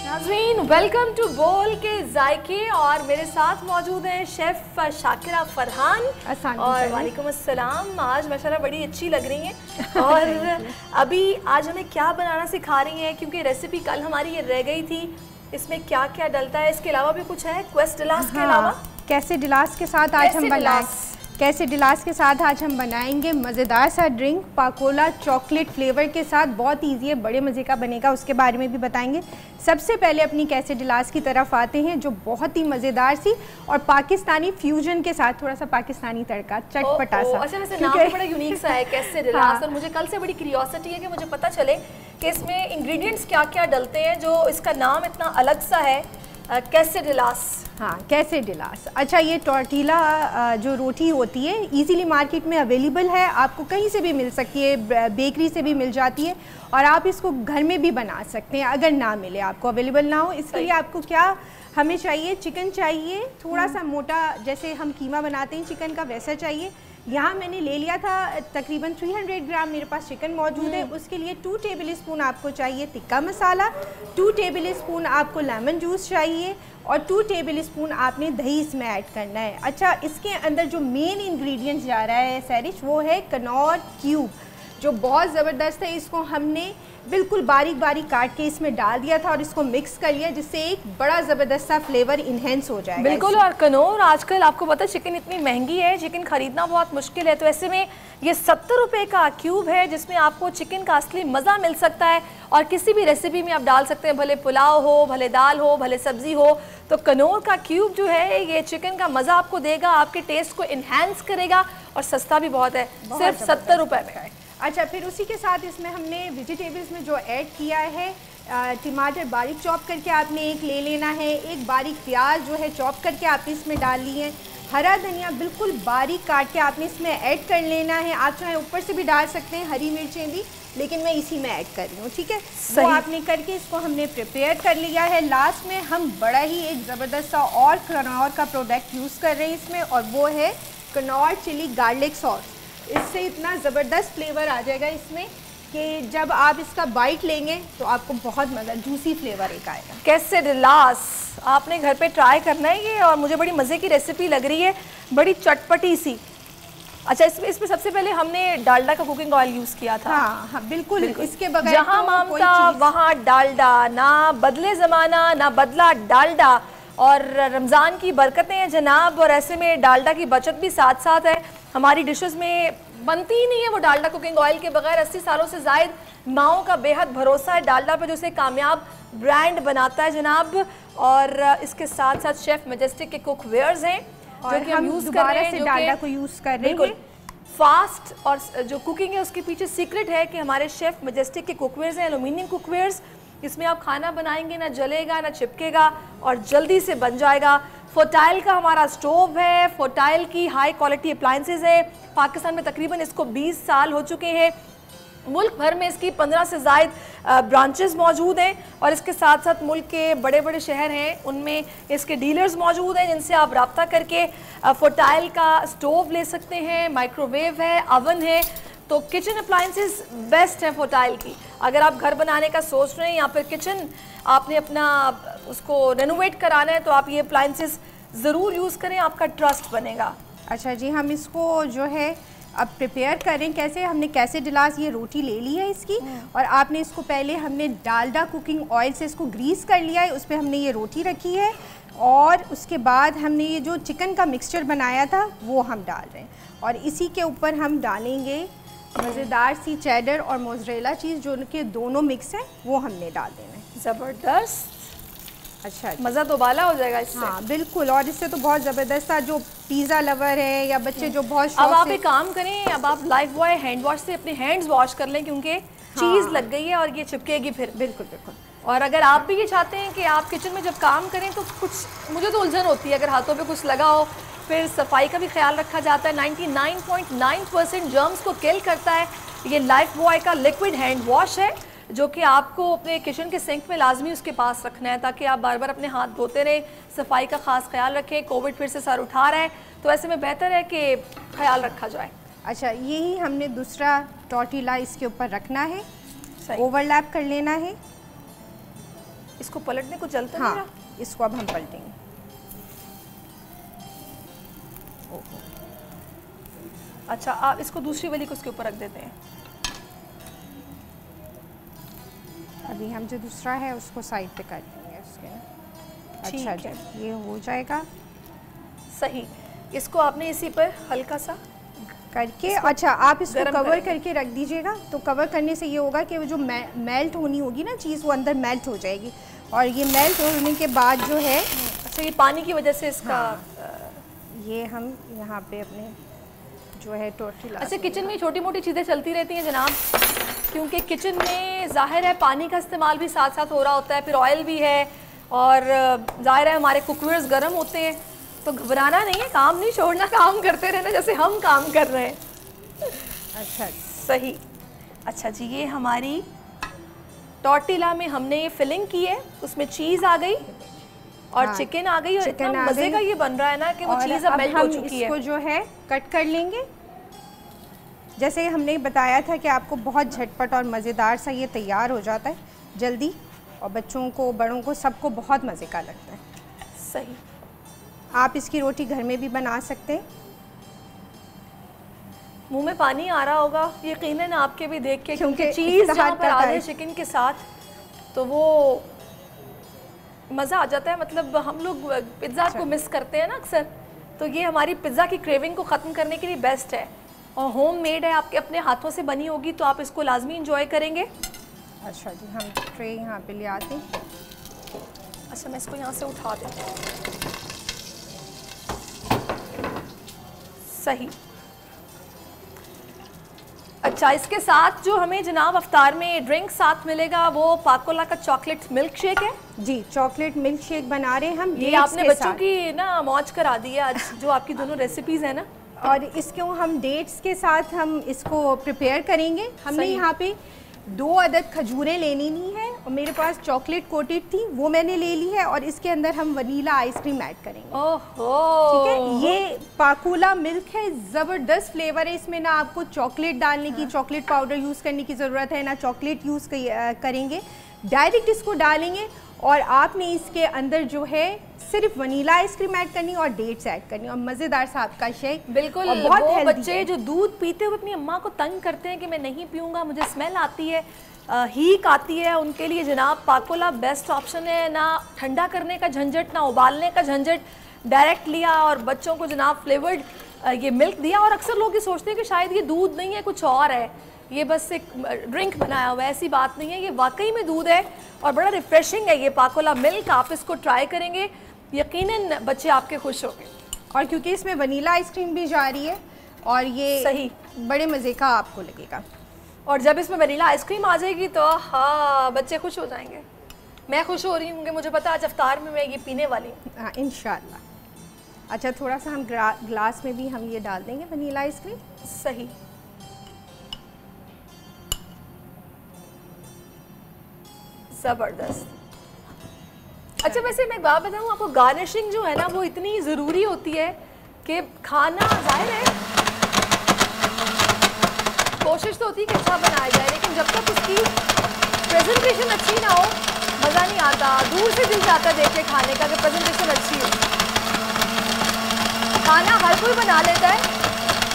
E: नाज़रीन, वेलकम टू बोल के जायके और मेरे साथ मौजूद हैं शेफ शाकिरा फरहान और वालेकुम अस्सलाम। आज माशाल्लाह बड़ी अच्छी लग रही हैं और अभी आज हमें क्या बनाना सिखा रही हैं, क्योंकि रेसिपी कल हमारी ये रह गई थी। इसमें क्या क्या डलता है, इसके अलावा भी कुछ है क्वेस्टिलास के अलावा?
U: कैसेडिलास के साथ आज हम बनाएं, कैसेडिलास के साथ आज हम बनाएंगे मज़ेदार सा ड्रिंक पाकोला चॉकलेट फ्लेवर के साथ। बहुत इजी है, बड़े मज़े का बनेगा, उसके बारे में भी बताएंगे। सबसे पहले अपनी कैसेडिलास की तरफ आते हैं, जो बहुत ही मज़ेदार सी और पाकिस्तानी फ्यूजन के साथ थोड़ा सा पाकिस्तानी तड़का चटपटा सा।
E: अच्छा, वैसे नाम बड़ा यूनिक सा है कैसेडिलास और मुझे कल से बड़ी क्यूरियोसिटी है कि मुझे पता चले कि इसमें इंग्रेडिएंट्स क्या क्या डलते हैं जो इसका नाम इतना अलग सा है कैसेडिलास।
U: हाँ, कैसेडिलास। अच्छा, ये टॉर्टिला जो रोटी होती है इजीली मार्केट में अवेलेबल है, आपको कहीं से भी मिल सकती है, बेकरी से भी मिल जाती है और आप इसको घर में भी बना सकते हैं अगर ना मिले, आपको अवेलेबल ना हो। इसके लिए आपको क्या हमें चाहिए, चिकन चाहिए थोड़ा सा मोटा, जैसे हम कीमा बनाते हैं चिकन का वैसा चाहिए। यहाँ मैंने ले लिया था तकरीबन 300 ग्राम मेरे पास चिकन मौजूद है। उसके लिए 2 टेबल स्पून आपको चाहिए तिक्का मसाला, 2 टेबल स्पून आपको लेमन जूस चाहिए और 2 टेबल स्पून आपने दही इसमें ऐड करना है। अच्छा, इसके अंदर जो मेन इंग्रेडिएंट्स जा रहा है सैरिश, वो है कनौर क्यूब, जो बहुत ज़बरदस्त है। इसको हमने बिल्कुल बारीक बारीक काट के इसमें डाल दिया था और इसको मिक्स कर लिया, जिससे एक बड़ा ज़बरदस्त सा फ्लेवर इन्हेंस हो जाएगा।
E: बिल्कुल। और कनौर आजकल आपको पता है चिकन इतनी महंगी है, चिकन खरीदना बहुत मुश्किल है, तो ऐसे में ये 70 रुपये का क्यूब है जिसमें आपको चिकन का असली मज़ा मिल सकता है और किसी भी रेसिपी में आप डाल सकते हैं, भले पुलाव हो, भले दाल हो, भले सब्ज़ी हो। तो कनौर का क्यूब जो है ये चिकन का मज़ा आपको देगा, आपके टेस्ट को इन्हेंस करेगा और सस्ता भी बहुत है, सिर्फ 70 रुपये में।
U: अच्छा, फिर उसी के साथ इसमें हमने वेजिटेबल्स में जो ऐड किया है, टमाटर बारीक चॉप करके आपने एक ले लेना है, एक बारीक प्याज जो है चॉप करके आपने इसमें डाल ली है, हरा धनिया बिल्कुल बारीक काट के आपने इसमें ऐड कर लेना है। आप चाहे ऊपर से भी डाल सकते हैं हरी मिर्चें भी, लेकिन मैं इसी में ऐड कर रही हूँ, ठीक है। वो आपने करके इसको हमने प्रिपेयर कर लिया है। लास्ट में हम बड़ा ही एक ज़बरदस्त सा और कनौर का प्रोडक्ट यूज़ कर रहे हैं इसमें, और वो है कनौर चिली गार्लिक सॉस। इससे इतना ज़बरदस्त फ्लेवर आ जाएगा इसमें कि जब आप इसका बाइट लेंगे तो आपको बहुत मज़ा, जूसी फ्लेवर एक आएगा।
E: कैसेडिलास आपने घर पे ट्राई करना है ये, और मुझे बड़ी मज़े की रेसिपी लग रही है, बड़ी चटपटी सी। अच्छा, इसमें सबसे पहले हमने डालडा का कुकिंग ऑयल यूज़ किया था।
U: हाँ, बिल्कुल। इसके बगैर
E: जहाँ मामता वहाँ डालडा, ना बदले ज़माना ना बदला डालडा, और रमज़ान की बरकतें हैं जनाब, और ऐसे में डालडा की बचत भी साथ साथ है। हमारी डिशेस में बनती ही नहीं है वो डालडा कुकिंग ऑयल के बगैर। 80 सालों से ज़ायद माओं का बेहद भरोसा है डालडा पे, जो उसे कामयाब ब्रांड बनाता है जनाब। और इसके साथ साथ शेफ मैजेस्टिक के कुक वेयर्स हैं जो कि हम यूज़ कर रहे हैं,
U: डालडा को यूज़ कर रहे हैं।
E: बिल्कुल फास्ट, और जो कुकिंग है उसके पीछे सीक्रेट है कि हमारे शेफ मैजेस्टिक के कुकवेयर्स हैं, एलुमिनियम कुकवेयर्स। इसमें आप खाना बनाएंगे ना जलेगा ना चिपकेगा और जल्दी से बन जाएगा। फोटाइल का हमारा स्टोव है, फोटाइल की हाई क्वालिटी अप्लायंसेज है। पाकिस्तान में तकरीबन इसको 20 साल हो चुके हैं। मुल्क भर में इसकी 15 से ज़ायद ब्रांचेस मौजूद हैं, और इसके साथ साथ मुल्क के बड़े बड़े शहर हैं उनमें इसके डीलर्स मौजूद हैं जिनसे आप रब्ता करके फोटाइल का स्टोव ले सकते हैं। माइक्रोवेव है, अवन है, तो किचन अप्लायंसेस बेस्ट हैं फोटाइल की। अगर आप घर बनाने का सोच रहे हैं या फिर किचन आपने अपना उसको रेनोवेट कराना है, तो आप ये अप्लायंसेस ज़रूर यूज़ करें, आपका ट्रस्ट बनेगा।
U: अच्छा जी, हम इसको जो है अब प्रिपेयर करें कैसे। हमने कैसेडिलास ये रोटी ले ली है इसकी, और आपने इसको पहले हमने डालडा कुकिंग ऑयल से इसको ग्रीस कर लिया है, उस पर हमने ये रोटी रखी है, और उसके बाद हमने ये जो चिकन का मिक्सचर बनाया था वो हम डाल रहे हैं, और इसी के ऊपर हम डालेंगे मज़ेदार सी चेडर और मोज़रेला चीज़, जो उनके दोनों मिक्स हैं, वो हमने डाल देना है।
E: ज़बरदस्त।
U: अच्छा,
E: मज़ा तो बाला हो जाएगा इससे।
U: हाँ बिल्कुल, और इससे तो बहुत ज़बरदस्त था। जो पिज़्ज़ा लवर है या बच्चे जो बहुत
E: अब आप एक काम करें, अब आप लाइफ बॉय हैंड वॉश से अपने हैंड्स वॉश कर लें, क्योंकि चीज़ लग गई है और ये चिपकेगी फिर।
U: बिल्कुल बिल्कुल।
E: और अगर आप भी ये चाहते हैं कि आप किचन में जब काम करें तो कुछ, मुझे तो उलझन होती है अगर हाथों पे कुछ लगा हो, फिर सफाई का भी ख्याल रखा जाता है। 99.9% जर्म्स को किल करता है ये लाइफ बॉय का लिक्विड हैंड वॉश है। जो कि आपको अपने किचन के सिंक में लाजमी उसके पास रखना है, ताकि आप बार बार अपने हाथ धोते रहें, सफाई का ख़ास ख्याल रखें। कोविड फिर से सर उठा रहा है, तो ऐसे में बेहतर है कि ख्याल रखा जाए।
U: अच्छा, यही हमने दूसरा टॉर्टिला इसके ऊपर रखना है, ओवरलैप कर लेना है।
E: इसको पलटने को चलता
U: हाँ,
E: नहीं,
U: इसको अब हम पलटेंगे।
E: अच्छा, आप इसको दूसरी वाली को उसके ऊपर रख देते हैं।
U: अभी हम जो दूसरा है उसको साइड पे कर देंगे उसके। अच्छा
E: ठीक है,
U: ये हो जाएगा
E: सही। इसको आपने इसी पर हल्का सा
U: करके, अच्छा आप इसको कवर करके रख दीजिएगा। तो कवर करने से ये होगा कि वो जो मेल्ट होनी होगी ना चीज़, वो अंदर मेल्ट हो जाएगी। और ये मेल्ट होने के बाद जो है,
E: अच्छा ये पानी की वजह से इसका
U: ये हम यहाँ पे अपने जो है टॉर्टिला।
E: अच्छा, किचन में छोटी मोटी चीज़ें चलती रहती हैं जनाब, क्योंकि किचन में ज़ाहिर है पानी का इस्तेमाल भी साथ साथ हो रहा होता है, फिर ऑयल भी है, और ज़ाहिर है हमारे कुकवेयर्स गर्म होते हैं। तो घबराना नहीं है, काम नहीं छोड़ना, काम करते रहना जैसे हम काम कर रहे हैं।
U: अच्छा
E: सही। अच्छा जी, ये हमारी टॉर्टिला में हमने ये फिलिंग की है, उसमें चीज़ आ गई और
U: हाँ,
E: चिकन आ गई, और इतना मज़े का ये बन रहा है ना कि वो चीज़ अब मेल्ट हो चुकी है।
U: इसको जो है कट कर लेंगे। जैसे हमने बताया था कि आपको बहुत झटपट और मज़ेदार सा ये तैयार हो जाता है जल्दी, और बच्चों को बड़ों को सबको बहुत मज़े का लगता है।
E: सही।
U: आप इसकी रोटी घर में भी बना सकते हैं।
E: मुंह में पानी आ रहा होगा यकीनन आपके भी देख के,
U: क्योंकि
E: चीज़ जहाँ पर आ जाए चिकन के साथ तो वो मज़ा आ जाता है। मतलब हम लोग पिज़्ज़ा को मिस करते हैं ना अक्सर, तो ये हमारी पिज़्ज़ा की क्रेविंग को ख़त्म करने के लिए बेस्ट है, और होम मेड है, आपके अपने हाथों से बनी होगी, तो आप इसको लाजमी इंजॉय करेंगे।
U: अच्छा जी, हम ट्रे यहाँ पे ले आते हैं।
E: अच्छा, मैं इसको यहाँ से उठा देती हूँ। सही। अच्छा, इसके साथ जो हमें जनाब अफ्तार में ड्रिंक साथ मिलेगा वो पाकोला का चॉकलेट मिल्क शेक है।
U: जी, चॉकलेट मिल्क शेक बना रहे हैं हम।
E: ये आपने बच्चों की ना मौज करा दी है आज, जो आपकी दोनों रेसिपीज है ना।
U: और इसको हम डेट्स के साथ हम इसको प्रिपेयर करेंगे। हमने यहाँ पे 2 अदद खजूरें लेनी नहीं है, और मेरे पास चॉकलेट कोटेड थी वो मैंने ले ली है, और इसके अंदर हम वनीला आइसक्रीम ऐड करेंगे।
E: ओहो,
U: ठीक है। ये पाकोला मिल्क है, ज़बरदस्त फ्लेवर है इसमें। ना आपको चॉकलेट डालने की, चॉकलेट पाउडर यूज़ करने की ज़रूरत है, ना चॉकलेट यूज़ करेंगे, डायरेक्ट इसको डालेंगे, और आपने इसके अंदर जो है सिर्फ वनीला आइसक्रीम ऐड करनी और डेट्स ऐड करनी, और मज़ेदार सा आपका शेक।
E: बिल्कुल।
U: और बहुत
E: वो बच्चे जो दूध पीते हुए अपनी अम्मा को तंग करते हैं कि मैं नहीं पीऊँगा, मुझे स्मेल आती है, हीक आती है, उनके लिए जनाब पाकोला बेस्ट ऑप्शन है। ना ठंडा करने का झंझट, ना उबालने का झंझट, डायरेक्ट लिया और बच्चों को जनाब फ्लेवर्ड ये मिल्क दिया। और अक्सर लोग ये सोचते हैं कि शायद ये दूध नहीं है, कुछ और है, ये बस एक ड्रिंक बनाया हुआ है। ऐसी बात नहीं है, ये वाकई में दूध है और बड़ा रिफ्रेशिंग है ये पाकोला मिल्क। आप इसको ट्राई करेंगे, यकीनन बच्चे आपके खुश होंगे।
U: और क्योंकि इसमें वनीला आइसक्रीम भी जा रही है, और ये
E: सही
U: बड़े मज़े का आपको लगेगा।
E: और जब इसमें वनीला आइसक्रीम आ जाएगी तो हाँ, बच्चे खुश हो जाएंगे। मैं खुश हो रही हूँ कि मुझे पता आज अफ्तार में मैं ये पीने वाली हूँ।
U: हाँ, इंशाल्लाह। अच्छा, थोड़ा सा हम ग्लास में भी हम ये डाल देंगे वनीला आइसक्रीम।
E: सही। ज़बरदस्त। अच्छा, वैसे मैं एक बात बताऊँ आपको, गार्निशिंग जो है ना वो इतनी ज़रूरी होती है कि खाना ज़ाहिर है कोशिश तो होती है कि अच्छा बनाया जाए, लेकिन जब तक उसकी प्रेजेंटेशन अच्छी ना हो मज़ा नहीं आता। दूर से दिल चाहता है देख के खाने का कि प्रेजेंटेशन अच्छी हो। खाना हर कोई बना लेता है,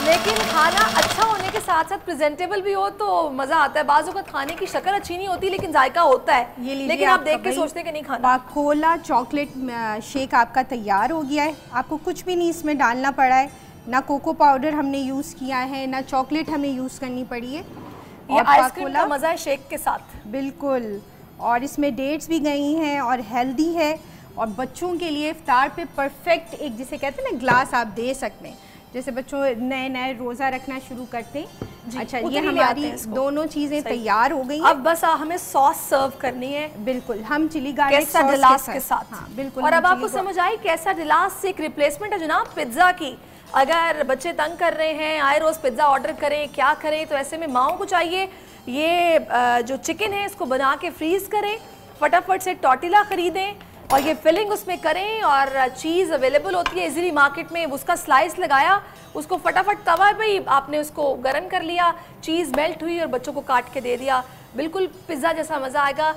E: लेकिन खाना अच्छा होने के साथ साथ प्रेजेंटेबल भी हो तो मज़ा आता है। बाज़ वक़्त खाने की शक्ल अच्छी नहीं होती लेकिन जायका होता है, लेकिन आप देख के सोचते हैं कि नहीं खाना।
U: पाकोला चॉकलेट शेक आपका तैयार हो गया है। आपको कुछ भी नहीं इसमें डालना पड़ा है, ना कोको पाउडर हमने यूज़ किया है, ना चॉकलेट हमें यूज़ करनी पड़ी है।
E: ये आइसक्रीम का मज़ा है शेक के साथ।
U: बिल्कुल। और इसमें डेट्स भी गई हैं और हेल्दी है, और बच्चों के लिए इफ्तार पे परफेक्ट एक जिसे कहते हैं ना ग्लास आप दे सकते हैं। जैसे बच्चों नए नए रोज़ा रखना शुरू करते हैं। अच्छा, ये हमारी दोनों चीज़ें तैयार हो गई हैं।
E: अब बस हमें सॉस सर्व करनी है।
U: बिल्कुल, हम चिली गार्लिक
E: सॉस डिलास के साथ।
U: हाँ बिल्कुल।
E: और अब आपको समझ आई कैसा डिलास से एक रिप्लेसमेंट है जनाब पिज्ज़ा की। अगर बच्चे तंग कर रहे हैं, आए रोज़ पिज़्ज़ा ऑर्डर करें, क्या करें, तो ऐसे में माओं को चाहिए ये जो चिकन है इसको बना के फ्रीज़ करें, फटाफट से टॉर्टिला ख़रीदें और ये फिलिंग उसमें करें। और चीज़ अवेलेबल होती है इजीली मार्केट में, उसका स्लाइस लगाया, उसको फटाफट तवा पे ही आपने उसको गर्म कर लिया, चीज़ मेल्ट हुई और बच्चों को काट के दे दिया, बिल्कुल पिज़्ज़ा जैसा मज़ा आएगा।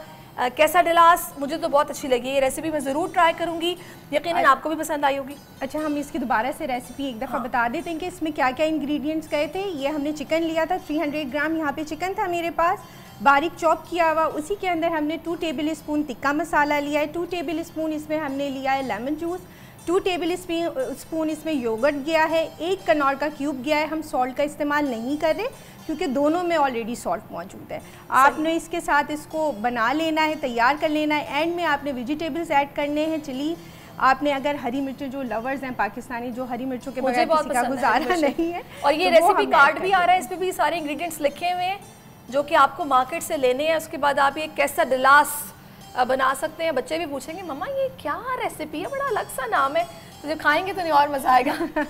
E: quesadillas मुझे तो बहुत अच्छी लगी, ये रेसिपी मैं ज़रूर ट्राई करूँगी, यकीनन आपको भी पसंद आई होगी।
U: अच्छा, हम इसकी दोबारा से रेसिपी एक दफ़ा बता देते हैं कि इसमें क्या क्या इंग्रेडिएंट्स गए थे। ये हमने चिकन लिया था 300 ग्राम, यहाँ पे चिकन था मेरे पास बारीक चॉप किया हुआ। उसी के अंदर हमने 2 टेबल स्पून तिक्का मसाला लिया है, 2 टेबल स्पून इसमें हमने लिया है लेमन जूस, 2 टेबल स्पून इसमें योगर्ट गया है, 1 कनौर का क्यूब गया है। हम सॉल्ट का इस्तेमाल नहीं कर रहे क्योंकि दोनों में ऑलरेडी सॉल्ट मौजूद है। आपने इसके साथ इसको बना लेना है, तैयार कर लेना है। एंड में आपने वेजिटेबल्स ऐड करने हैं, चिली आपने अगर हरी मिर्चें, जो लवर्स हैं पाकिस्तानी, जो हरी मिर्चों के बगैर किसी का गुजारा नहीं है।
E: और ये रेसिपी कार्ड भी आ रहा है, इस पर भी सारे इंग्रेडिएंट्स लिखे हुए हैं जो कि आपको मार्केट से लेने हैं। उसके बाद आप ये quesadillas बना सकते हैं। बच्चे भी पूछेंगे मम्मा ये क्या रेसिपी है, बड़ा अलग सा नाम है, तो जब खाएंगे तो नहीं और मज़ा आएगा।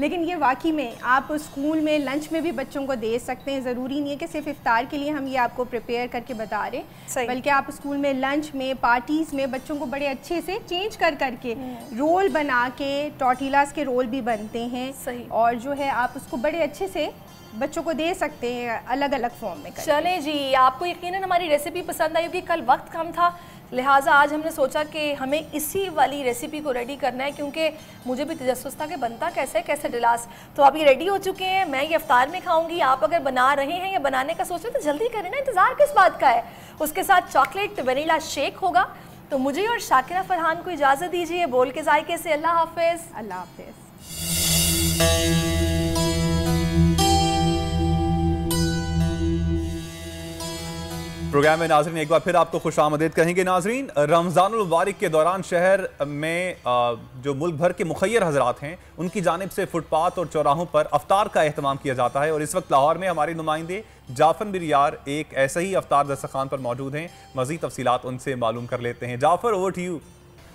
U: लेकिन ये वाकई में आप स्कूल में लंच में भी बच्चों को दे सकते हैं। ज़रूरी नहीं है कि सिर्फ इफ्तार के लिए हम ये आपको प्रिपेयर करके बता रहे हैं, बल्कि आप स्कूल में लंच में, पार्टीज़ में बच्चों को बड़े अच्छे से चेंज कर करके रोल बना के, टॉर्टिलास के रोल भी बनते हैं और जो है आप उसको बड़े अच्छे से बच्चों को दे सकते हैं अलग अलग फॉर्म में।
E: चले जी, आपको यकीनन हमारी रेसिपी पसंद आई होगी। कल वक्त कम था, लिहाजा आज हमने सोचा कि हमें इसी वाली रेसिपी को रेडी करना है, क्योंकि मुझे भी तजस्सुस था कि बनता कैसे है quesadillas। तो आप ये रेडी हो चुके हैं, मैं ये इफ्तार में खाऊंगी। आप अगर बना रहे हैं या बनाने का सोच रहे हैं तो जल्दी करें ना, इंतज़ार किस बात का है। उसके साथ चॉकलेट वनीला शेक होगा। तो मुझे और शाकिरा फरहान को इजाज़त दीजिए, बोल के जायके से अल्लाह हाफिज़।
U: अल्लाह हाफिज़।
F: प्रोग्राम में नाज़रीन एक बार फिर आपको खुशामदीद कहेंगे। नाज़रीन, रमज़ानुल मुबारक के दौरान शहर में जो मुल्क भर के मुखय्यर हज़रात हैं उनकी जानिब से फुटपाथ और चौराहों पर अफ्तार का एहतमाम किया जाता है। और इस वक्त लाहौर में हमारे नुमाइंदे जाफ़र बिन यार एक ऐसे ही अफ्तार दस्तरखान पर मौजूद हैं। मज़ीद तफसीलात उनसे मालूम कर लेते हैं। Jafar, over to you.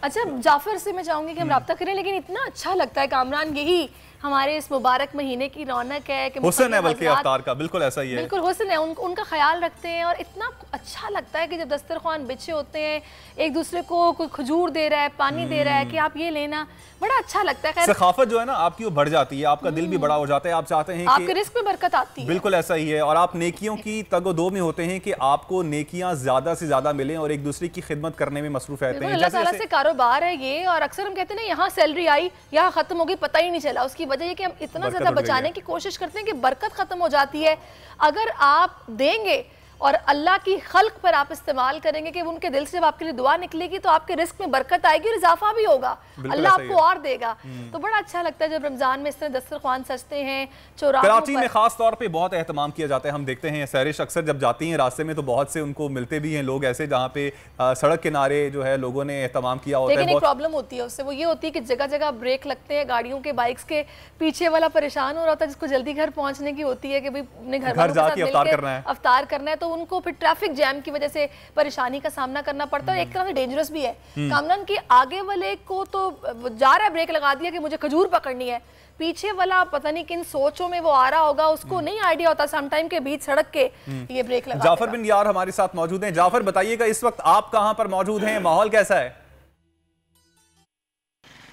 E: अच्छा, जाफ़र से मैं चाहूँगी कि हम रब्ता करें, लेकिन इतना अच्छा लगता है कामरान, यही हमारे इस मुबारक महीने की रौनक है कि
F: हुस्न है बल्कि अफ्तार का, बिल्कुल ऐसा ही है,
E: बिल्कुल हुस्न है। उनका ख्याल रखते हैं और इतना अच्छा लगता है कि जब दस्तरखान बिछे होते हैं, एक दूसरे को कोई खजूर दे रहा है, पानी दे रहा है कि आप ये लेना, बड़ा अच्छा लगता है।
F: सखाफत जो है ना आपकी वो बढ़ जाती है, आपका दिल भी बड़ा हो जाता है। आप चाहते हैं
E: आपके रिस्क में बरकत आती है,
F: बिल्कुल ऐसा ही है। और आप नेकियों की तगोदो में होते हैं कि आपको नेकियां ज्यादा से ज्यादा मिलें और एक दूसरे की खिदमत करने में मसरूफ रहते हैं।
E: अल्लाह ताला से कारोबार है ये। और अक्सर हम कहते हैं ना, यहाँ सैलरी आई, यहाँ खत्म हो गई, पता ही नहीं चला। उसकी वजह ये कि हम इतना ज़्यादा बचाने की कोशिश करते हैं कि बरकत खत्म हो जाती है। अगर आप देंगे और अल्लाह की खल्क पर आप इस्तेमाल करेंगे कि उनके दिल से जब आपके लिए दुआ निकलेगी तो आपके रिस्क में बरकत आएगी और इजाफा भी होगा, अल्लाह आपको और देगा। तो बड़ा अच्छा लगता है जब रमजान में इस तरह दस्तरखान सजते हैं।
F: कराची में खास तौर पे बहुत एहतमाम किया जाता है। हम देखते हैं सैरिश अक्सर जब जाती हैं रास्ते में तो बहुत से उनको मिलते भी हैं लोग ऐसे जहाँ पे सड़क किनारे जो है लोगों ने एहतमाम किया होता है।
E: लेकिन एक प्रॉब्लम होती है उससे, वो ये होती है कि जगह जगह ब्रेक लगते हैं गाड़ियों के, बाइक्स के। पीछे वाला परेशान हो रहा होता है जिसको जल्दी घर पहुँचने की होती है कि भाई अपने घर
F: जाके
E: अफ्तार करना है, तो उनको फिर ट्रैफिक जैम की वजह से परेशानी का सामना करना पड़ता है। एक तरह से डेंजरस भी है। कामरान की आगे वाले को तो जा रहा है, ब्रेक लगा दिया कि मुझे खजूर पकड़नी है, पीछे वाला पता नहीं किन सोचों में वो आ रहा होगा, उसको नहीं आइडिया होता सम टाइम के बीच सड़क के ये ब्रेक लगा।
F: जाफर बिन यार हमारे साथ मौजूद हैं। जाफर, बताइएगा इस वक्त आप कहां पर मौजूद हैं, माहौल कैसा है?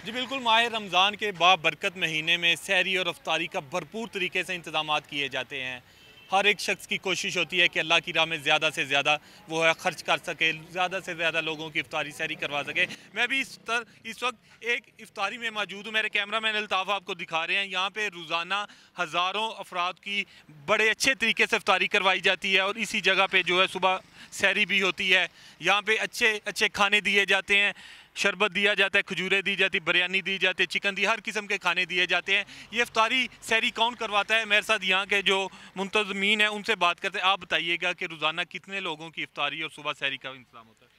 C: जी बिल्कुल, माह रमज़ान के बाबरकत महीने में सहरी और अफ्तारी का भरपूर तरीके से इंतजाम किए जाते हैं। हर एक शख्स की कोशिश होती है कि अल्लाह की राह में ज़्यादा से ज़्यादा वो है खर्च कर सके, ज़्यादा से ज़्यादा लोगों की इफ्तारी सहरी करवा सके। मैं भी इस वक्त एक इफ्तारी में मौजूद हूँ। मेरे कैमरामैन अल्ताफ़ आपको दिखा रहे हैं। यहाँ पे रोज़ाना हज़ारों अफराद की बड़े अच्छे तरीके से इफ्तारी करवाई जाती है और इसी जगह पे जो है सुबह सहरी भी होती है। यहाँ पे अच्छे अच्छे खाने दिए जाते हैं, शरबत दिया जाता है, खजूरें दी जाती, बिरयानी दी जाती है, चिकन दी, हर किस्म के खाने दिए जाते हैं। ये इफ्तारी सहरी कौन करवाता है? मेरे साथ यहाँ के जो मुंतज़मीन हैं उनसे बात करते हैं। आप बताइएगा कि रोज़ाना कितने लोगों की इफ्तारी और सुबह सहरी का इंतजाम होता है?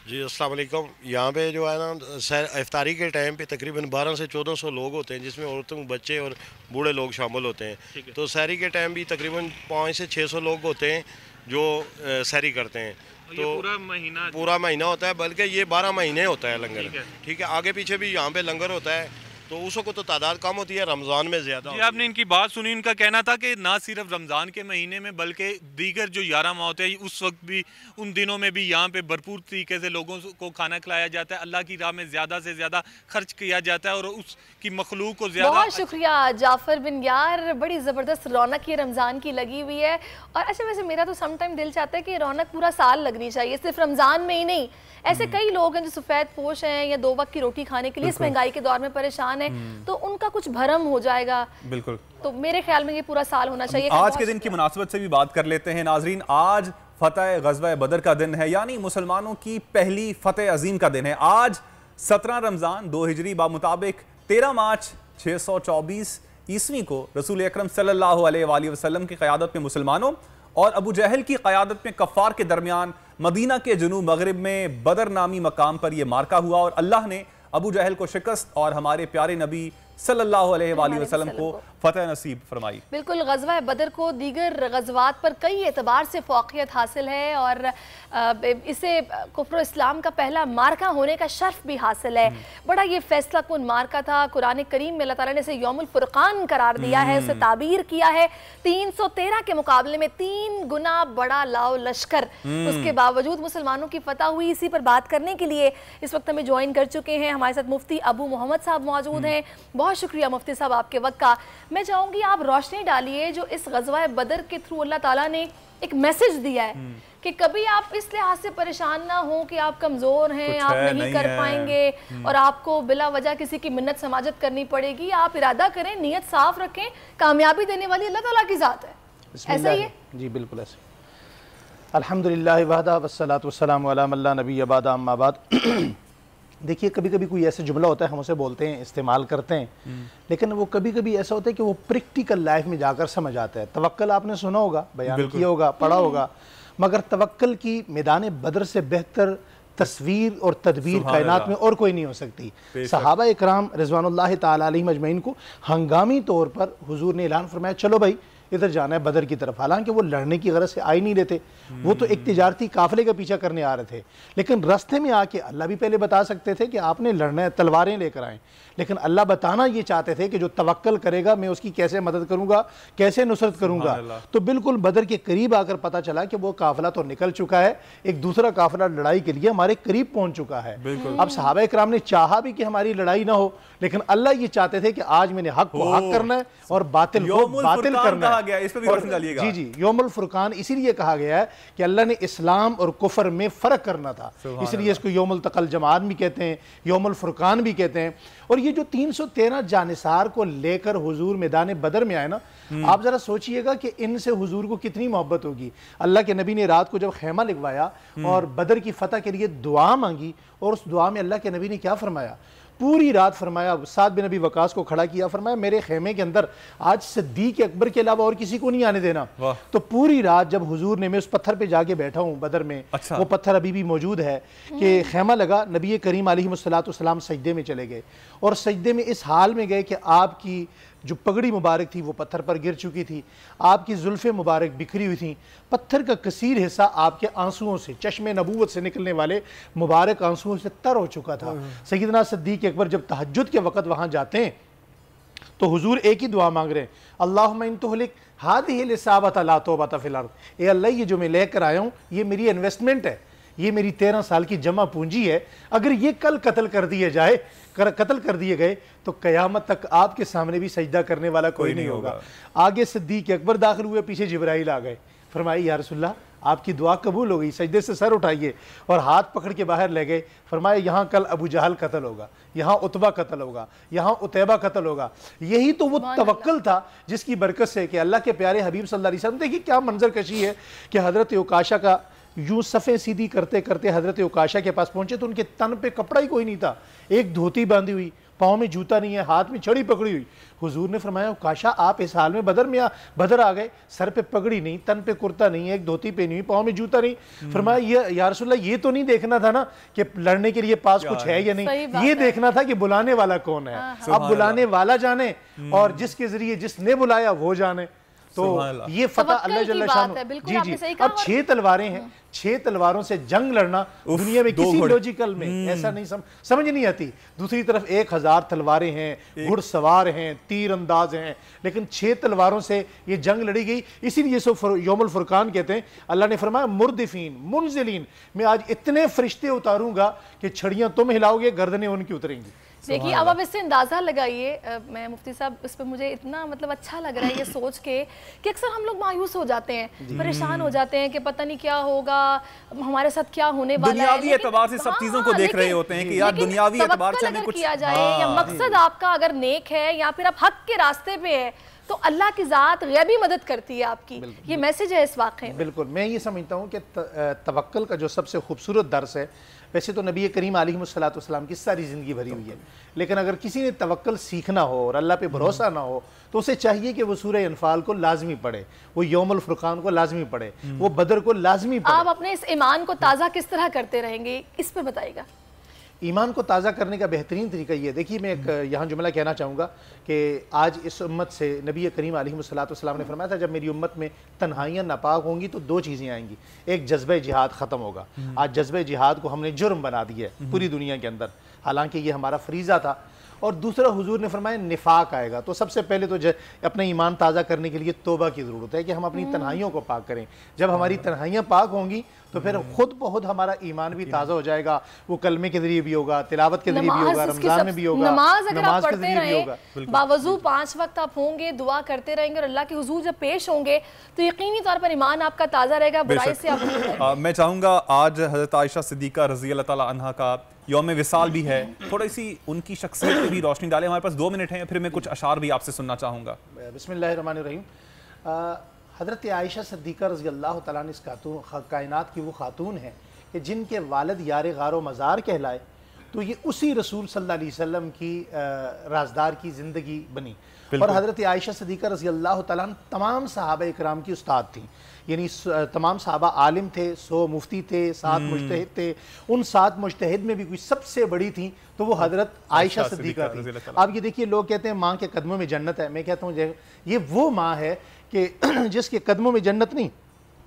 P: जी अस्सलाम वालेकुम। यहाँ पे जो है ना इफ्तारी के टाइम पे तकरीबन 1200 से 1400 लोग होते हैं, जिसमें औरतों, बच्चे और बूढ़े लोग शामिल होते हैं। तो सहरी के टाइम भी तकरीबन 500 से 600 लोग होते हैं जो सहरी करते हैं। तो पूरा महीना होता है, बल्कि ये 12 महीने होता है लंगर। ठीक है, आगे पीछे भी यहाँ पे लंगर होता है। तो उस वक्त तो तादाद कम होती है, रमज़ान में ज़्यादा।
C: जी आपने इनकी बात सुनी, इनका कहना था कि ना सिर्फ रमज़ान के महीने में बल्कि दीगर जो 11 माह होते हैं उस वक्त भी, उन दिनों में भी यहाँ पे भरपूर तरीके से लोगों को खाना खिलाया जाता है, अल्लाह की राह में ज़्यादा से ज़्यादा खर्च किया जाता है और उसकी मखलूक को ज़्यादा।
E: बहुत शुक्रिया जाफ़र बिन यार, बड़ी ज़बरदस्त रौनक ये रमज़ान की लगी हुई है। और अच्छा वैसे मेरा तो सम टाइम दिल चाहता है कि रौनक पूरा साल लगनी चाहिए, सिर्फ रमज़ान में ही नहीं। ऐसे कई लोग हैं जो सफ़ेद पोश हैं या 2 वक्त की रोटी खाने के लिए इस महंगाई के दौर में परेशान है, तो उनका कुछ भरम हो जाएगा।
F: बिल्कुल,
E: तो मेरे ख्याल में ये पूरा साल होना चाहिए।
F: आज के दिन की मुनासबत से भी बात कर लेते हैं नाजरीन। आज फतह ग़ज़वा बदर का दिन है, यानी मुसलमानों की पहली फतह अजीम का दिन है। आज 17 रमज़ान 2 हिजरी मुताबिक 13 मार्च 624 ईस्वी को रसूल अकरम सल्लल्लाहु अलैहि वसल्लम की क़यादत में मुसलमानों और अबू जहल की क़यादत में कफ़ार के दरमियान मदीना के जुनूब मगरिब में बदर नामी मकाम पर यह मार्का हुआ और अल्लाह ने अबू जहल को शिकस्त और हमारे प्यारे नबी सल्लल्लाहु अलैहि वसल्लम को फतह नसीब फरमाई।
E: बिल्कुल, ग़ज़वा बदर को दीगर ग़ज़वात पर कई एतबार से फ़ौक़ियत हासिल है और इसे कुफ्र इस्लाम का पहला मार्का होने का शर्फ भी हासिल है। बड़ा ये फैसला कुन मार्का था। कुरान करीम में अल्लाह ताला ने इसे यौमुल फ़ुरक़ान करार दिया है, उसे ताबीर किया है। 313 के मुकाबले में 3 गुना बड़ा लाओ लश्कर, उसके बावजूद मुसलमानों की फतह हुई। इसी पर बात करने के लिए इस वक्त हमें ज्वाइन कर चुके हैं हमारे साथ मुफ्ती अबू मोहम्मद साहब मौजूद हैं। बहुत शुक्रिया मुफ्ती साहब आपके वक्त का। मैं चाहूँगी आप रोशनी डालिए जो इस ग़ज़वा बदर के थ्रू अल्लाह ताला ने एक मैसेज दिया है कि कभी आप इस लिहाज से परेशान ना हो कि आप कमज़ोर हैं, आप नहीं कर पाएंगे और आपको बिला वजह किसी की मिन्नत समाजत करनी पड़ेगी। आप इरादा करें, नीयत साफ रखें, कामयाबी देने वाली अल्लाह ताला की ज़ात है। ऐसा ही है?
D: जी बिल्कुल ऐसे। अल्हम्दुलिल्लाह वहदा वस्सलातु वस्सलामु अला मल्ला नबी बाद अम्मा बाद। देखिए कभी कभी कोई ऐसा जुमला होता है, हम उसे बोलते हैं, इस्तेमाल करते हैं, लेकिन वो कभी कभी ऐसा होता है कि वो प्रैक्टिकल लाइफ में जाकर समझ आता है। तवक्कल आपने सुना होगा, बयान किया होगा, पढ़ा होगा, मगर तवक्कल की मैदान बदर से बेहतर तस्वीर और तदबीर कायनात में और कोई नहीं हो सकती। सहाबा इकराम रिज़वानुल्लाह ताला अलैहिम अजमईन को हंगामी तौर पर हुजूर ने ऐलान फरमाया चलो भाई इधर जाना है बदर की तरफ। हालांकि वो लड़ने की गरज से आ ही नहीं रहे थे, वो तो एक तिजारती काफिले का पीछा करने आ रहे थे। लेकिन रास्ते में आके अल्लाह भी पहले बता सकते थे कि आपने लड़ना है, तलवारें लेकर आए, लेकिन अल्लाह बताना ये चाहते थे कि जो तवक्कल करेगा मैं उसकी कैसे मदद करूंगा, कैसे नुसरत करूंगा। तो बिल्कुल बदर के करीब आकर पता चला कि वो काफिला तो निकल चुका है, एक दूसरा काफिला लड़ाई के लिए हमारे करीब पहुंच चुका है। अब सहाबा इकराम ने चाहा भी कि हमारी लड़ाई ना हो, लेकिन अल्लाह ये चाहते थे कि आज मैंने हक को हक करना है और बातिल को बातिल करना है। जी जी, यौमुल फुरकान इसीलिए कहा गया है कि अल्लाह ने इस्लाम और कुफर में फ़र्क करना था, इसलिए इसको यौमुल तक़ल जमात भी कहते हैं, यौमुल फुरकान भी कहते हैं। और ये जो 313 जानिसार को लेकर हुजूर मैदान बदर में आए ना, आप ज़रा सोचिएगा कि इनसे हुजूर को कितनी मोहब्बत होगी। अल्लाह के नबी ने रात को जब खैमा लिखवाया और बदर की फतह के लिए दुआ मांगी, और उस दुआ में अल्लाह के नबी ने क्या फरमाया, पूरी रात फरमाया, साद बिन नबी वकास को खड़ा किया, फरमाया मेरे खेमे के अंदर आज सिद्दीक अकबर के अलावा और किसी को नहीं आने देना। तो पूरी रात जब हुजूर ने, मैं उस पत्थर पे जाके बैठा हूँ बदर में, वो पत्थर अभी भी मौजूद है कि खेमा लगा, नबी करीम अलैहिस्सलाम सजदे में चले गए और सजदे में इस हाल में गए कि आपकी जो पगड़ी मुबारक थी वो पत्थर पर गिर चुकी थी, आपकी जुल्फ़े मुबारक बिखरी हुई थी, पत्थर का कसीर हिस्सा आपके आंसुओं से, चश्मे नबूवत से निकलने वाले मुबारक आंसुओं से तर हो चुका था। सैयदना सिद्दीक़ अकबर जब तहज्जुद के वक़्त वहाँ जाते हैं तो हुजूर एक ही दुआ मांग रहे हैं, अल्लाहुम्मा इन तुहलिक हादिहिल इसाबत ला तौबत फिल अर्द। ए अल्लाह, ये जो मैं लेकर आया हूँ ये मेरी इन्वेस्टमेंट है, ये मेरी 13 साल की जमा पूंजी है, अगर ये कल कत्ल कर दिए जाए, कत्ल कर दिए गए तो कयामत तक आपके सामने भी सजदा करने वाला कोई नहीं होगा। आगे सिद्दीक़ अकबर दाखिल हुए, पीछे जिब्राइल आ गए, फरमाई या रसूलल्लाह आपकी दुआ कबूल हो गई, सजदे से सर उठाइए, और हाथ पकड़ के बाहर ले गए। फरमाया यहाँ कल अबू जहल कत्ल होगा, यहाँ उतबा कत्ल होगा, यहाँ उतैबा कत्ल होगा। यही तो वो तवक्कुल था जिसकी बरकत से कि अल्लाह के प्यारे हबीब सल्लल्लाहु अलैहि वसल्लम, देखिए क्या मंजर कशी है कि हज़रत उकाशा का यूं सफ़े सीधी करते करते हज़रत उकाशा के पास पहुंचे तो उनके तन पे कपड़ा ही कोई नहीं था, एक धोती बांधी हुई, पाँव में जूता नहीं है, हाथ में छड़ी पकड़ी हुई। हुजूर ने फरमाया उकाशा आप इस हाल में बदर आ गए, सर पे पगड़ी नहीं, तन पे कुर्ता नहीं, एक धोती पहनी हुई, पाँव में जूता नहीं। फरमाया ये या रसूलल्लाह ये तो नहीं देखना था ना कि लड़ने के लिए पास कुछ है या नहीं, ये देखना था कि बुलाने वाला कौन है। अब बुलाने वाला जाने और जिसके जरिए जिसने बुलाया वो जाने। तो ये फतह अल्लाह जल्ल शान। जी जी, अब 6 तलवारें हैं, 6 तलवारों से जंग लड़ना दुनिया में किसी लॉजिकल में ऐसा नहीं समझ नहीं आती। दूसरी तरफ 1000 तलवारें हैं, घुड़सवार हैं, तीर अंदाज हैं, लेकिन 6 तलवारों से ये जंग लड़ी गई। इसीलिए इसको यौमुल फुरकान कहते हैं। अल्लाह ने फरमाया मुर्दिफीन मुनजिलीन, मैं आज इतने फरिश्ते उतारूंगा कि छड़ियां तुम हिलाओगे, गर्दनें उनकी उतरेंगी।
E: देखिए अब आप इससे अंदाज़ा लगाइए। मैं मुफ्ती साहब इस पर मुझे इतना मतलब अच्छा लग रहा है ये सोच के कि अक्सर हम लोग मायूस हो जाते हैं, परेशान हो जाते हैं कि पता नहीं क्या होगा, हमारे साथ क्या होने वाला है।
F: दुनियावी एतबार से सब चीजों को देख रहे होते हैं कि यार दुनियावी एतबार से हमें कुछ
E: किया जाए या मकसद आपका अगर नेक है या फिर आप हक के रास्ते पे है तो अल्लाह की ज़ात गैबी मदद करती है आपकी। ये मैसेज है इस वाक़े में।
D: बिल्कुल, मैं ये समझता हूँ कि तवक्कुल का जो सबसे खूबसूरत दर्स है, वैसे तो नबी करीम अलैहिस्सलाम की सारी ज़िंदगी भरी हुई है, लेकिन अगर किसी ने तवक्कुल सीखना हो और अल्लाह पे भरोसा ना हो तो उसे चाहिए कि वो सूरह अनफाल को लाजमी पढ़े, वो यौमुल फुरकान को लाजमी पढ़े, वो बदर को लाजमी पढ़े।
E: आप अपने इस ईमान को ताज़ा किस तरह करते रहेंगे, इस पर बताइएगा।
D: ईमान को ताज़ा करने का बेहतरीन तरीका ये, देखिए मैं एक यहाँ जुमला कहना चाहूँगा कि आज इस उम्मत से नबी करीम अलैहिस्सलाम ने फरमाया था जब मेरी उम्मत में तन्हाइयाँ नापाक होंगी तो 2 चीज़ें आएंगी, एक जज्बे जिहाद ख़त्म होगा। आज जज्बे जिहाद को हमने जुर्म बना दिया है पूरी दुनिया के अंदर, हालांकि ये हमारा फरीज़ा था। और दूसरा हुजूर ने फरमाया निफाक आएगा। तो सबसे पहले तो अपना ईमान ताज़ा करने के लिए तौबा की ज़रूरत है कि हम अपनी तन्हाइयों को पाक करें। जब हमारी तन्हाइयाँ पाक होंगी तो फिर खुद बहुत हमारा ईमान भी ताज़ा हो जाएगा। वो कलमे के जरिए भी होगा, तिलावत के जरिए भी होगा, रमज़ान में भी होगा,
E: नमाज अगर आप पढ़ते रहें, बावजू 5 वक्त आप होंगे, दुआ करते रहेंगे और अल्लाह के हुजूर जब पेश होंगे तो यकीनी तौर पर ईमान आपका ताज़ा रहेगा, बुराई से आप
F: मैं चाहूँगा आज हज़रत आयशा सिद्दीक़ा रज़ी अल्लाह ताला अन्हा का यौम विसाल भी है, थोड़ी सी उनकी शख्सियत पे भी रोशनी डालें। हमारे पास 2 मिनट हैं, फिर मैं कुछ अशार भी आपसे सुनना चाहूँगा।
D: बिस्मिल्लाहिर्रहमानिर्रहीम। हज़रत आयशा सिद्दीक़ा रज़ी अल्लाह तआला अन्हा इस कायनात की वो खातून है कि जिनके वालिद यार गारो मज़ार कहलाए, तो ये उसी रसूल सल्लल्लाहु अलैहि वसल्लम की राजदार की ज़िंदगी बनी। और हज़रत आयशा सिद्दीक़ा रज़ी अल्लाह तआला अन्हा तमाम सहाबा इकराम की उस्ताद थी, यानी तमाम सहाबा आलिम थे, 100 मुफ्ती थे, 7 मुज्तहिद थे। उन 7 मुज्तहिद में भी कोई सबसे बड़ी थी तो वो हज़रत आयशा सिद्दीक़ा थी। अब ये देखिए, लोग कहते हैं माँ के कदमों में जन्नत है, मैं कहता हूँ ये वो माँ है कि जिसके कदमों में जन्नत नहीं,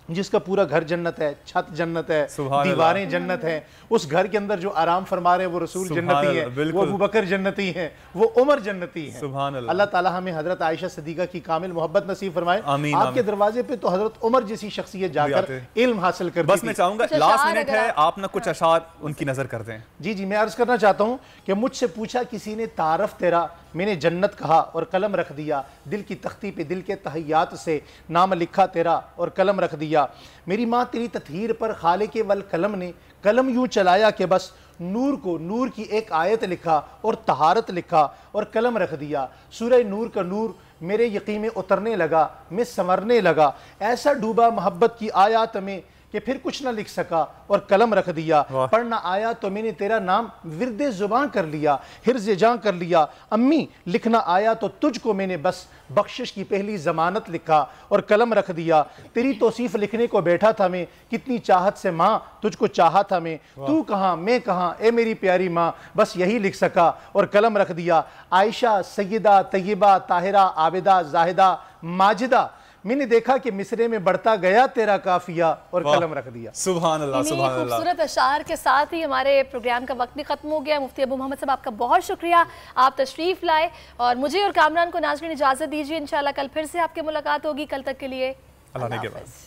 D: जिसका पूरा घर जन्नत है, छत जन्नत है, दीवारें जन्नत है, उस घर के अंदर जो आराम फरमा रहे हैं वो रसूल जन्नती है, वो अबू बकर जन्नती हैं, वो उमर जन्नती हैं। अल्लाह ताला हमें हजरत आयशा सिद्दीक़ा की कामिल मोहब्बत नसीब फरमाए। आपके दरवाजे पे तो हजरत उमर जैसी शख्सियत जाकर इल्म हासिल कर।
F: बस मैं चाहूंगा लास्ट मिनट है, आप ना कुछ अशार उनकी नजर कर दें।
D: जी जी, मैं अर्ज करना चाहता हूँ कि मुझसे पूछा किसी ने तारफ तेरा, मैंने जन्नत कहा और कलम रख दिया, दिल की तख्ती पे दिल के तहय्यात से नाम लिखा तेरा और कलम रख दिया। मेरी माँ तेरी तथहीर पर खालिक वल कलम ने कलम यूं चलाया कि बस नूर को, नूर की एक आयत लिखा और तहारत लिखा और कलम रख दिया। सूरह नूर का नूर मेरे यकीन में उतरने लगा, मैं संवरने लगा, ऐसा डूबा मोहब्बत की आयात में कि फिर कुछ ना लिख सका और कलम रख दिया। पढ़ना आया तो मैंने तेरा नाम विरदे जुबान कर लिया, हिर्ज़े जान कर लिया। अम्मी लिखना आया तो तुझको मैंने बस बख्शिश की पहली ज़मानत लिखा और कलम रख दिया। तेरी तौसीफ़ लिखने को बैठा था मैं, कितनी चाहत से माँ तुझको चाहा था मैं, तू कहाँ मैं कहाँ ए मेरी प्यारी माँ, बस यही लिख सका और कलम रख दिया। आयशा, सैयदा, तय्यबा, ताहिरा, आबिदा, जाहिदा, माजिदा, मैंने देखा कि मिसरे में बढ़ता गया तेरा काफिया और कलम रख दिया।
F: सुभान अल्लाह, सुभान अल्लाह।
E: खूबसूरत अशार के साथ ही हमारे प्रोग्राम का वक्त भी खत्म हो गया। मुफ्ती अबू मोहम्मद साहब, आपका बहुत शुक्रिया, आप तशरीफ लाए और मुझे और कामरान को नाज़रीन इजाजत दीजिए। इंशाल्लाह कल फिर से आपकी मुलाकात होगी। कल तक के लिए अल्लाह हाफ़िज़।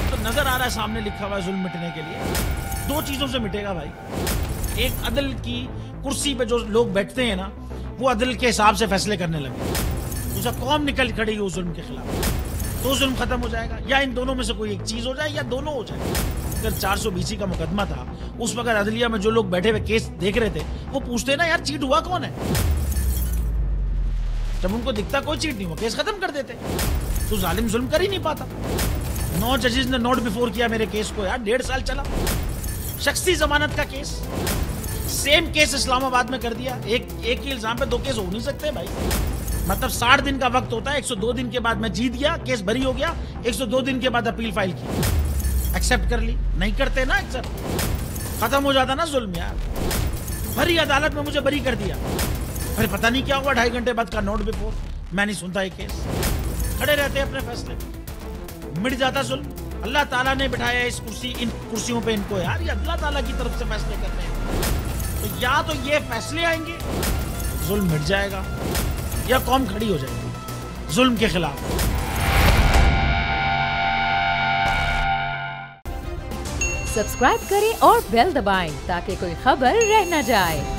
G: तो नजर आ रहा है सामने लिखा हुआ जुल्म मिटने के लिए 2 चीजों से मिटेगा भाई। एक, अदल की कुर्सी पे जो लोग बैठते हैं ना, वो अदल के हिसाब से फैसले करने लगे, दूसरा कौम निकल खड़ी उस जुल्म के खिलाफ, तो जुल्म खत्म हो जाएगा। या इन दोनों में से कोई एक चीज हो जाए या दोनों हो जाए। अगर 420 का मुकदमा था, उस वक्त अदलिया में जो लोग बैठे हुए केस देख रहे थे वो पूछते ना यार चीट हुआ कौन है, जब उनको दिखता कोई चीट नहीं हुआ केस खत्म कर देते। तो जालिम जुल्म कर ही नहीं पाता। 9 जजेस ने नोट बिफोर किया मेरे केस को यार, 1.5 साल चला। शख्सी जमानत का केस, सेम केस इस्लामाबाद में कर दिया। एक ही इल्जाम पे 2 केस हो नहीं सकते भाई। मतलब 60 दिन का वक्त होता है, 102 दिन के बाद मैं जीत गया, केस बरी हो गया, 102 दिन के बाद अपील फाइल की, एक्सेप्ट कर ली। नहीं करते ना एक्सेप्ट, खत्म हो जाता ना जुल्म यार। भरी अदालत में मुझे बरी कर दिया, फिर पता नहीं क्या हुआ 2.5 घंटे बाद का नोट बिफोर, मैं नहीं सुनता ये केस। खड़े रहते अपने फैसले, मिट जाता जुल्म। अल्लाह ताला ने बिठाया इस कुर्सी, इन कुर्सियों पे इनको यार, ये अल्लाह ताला की तरफ से फैसले करते हैं। तो या तो ये फैसले आएंगे, जुल्म मिट जाएगा, या कौम खड़ी हो जाएगी जुल्म के खिलाफ।
H: सब्सक्राइब करें और बेल दबाएं ताकि कोई खबर रह न जाए।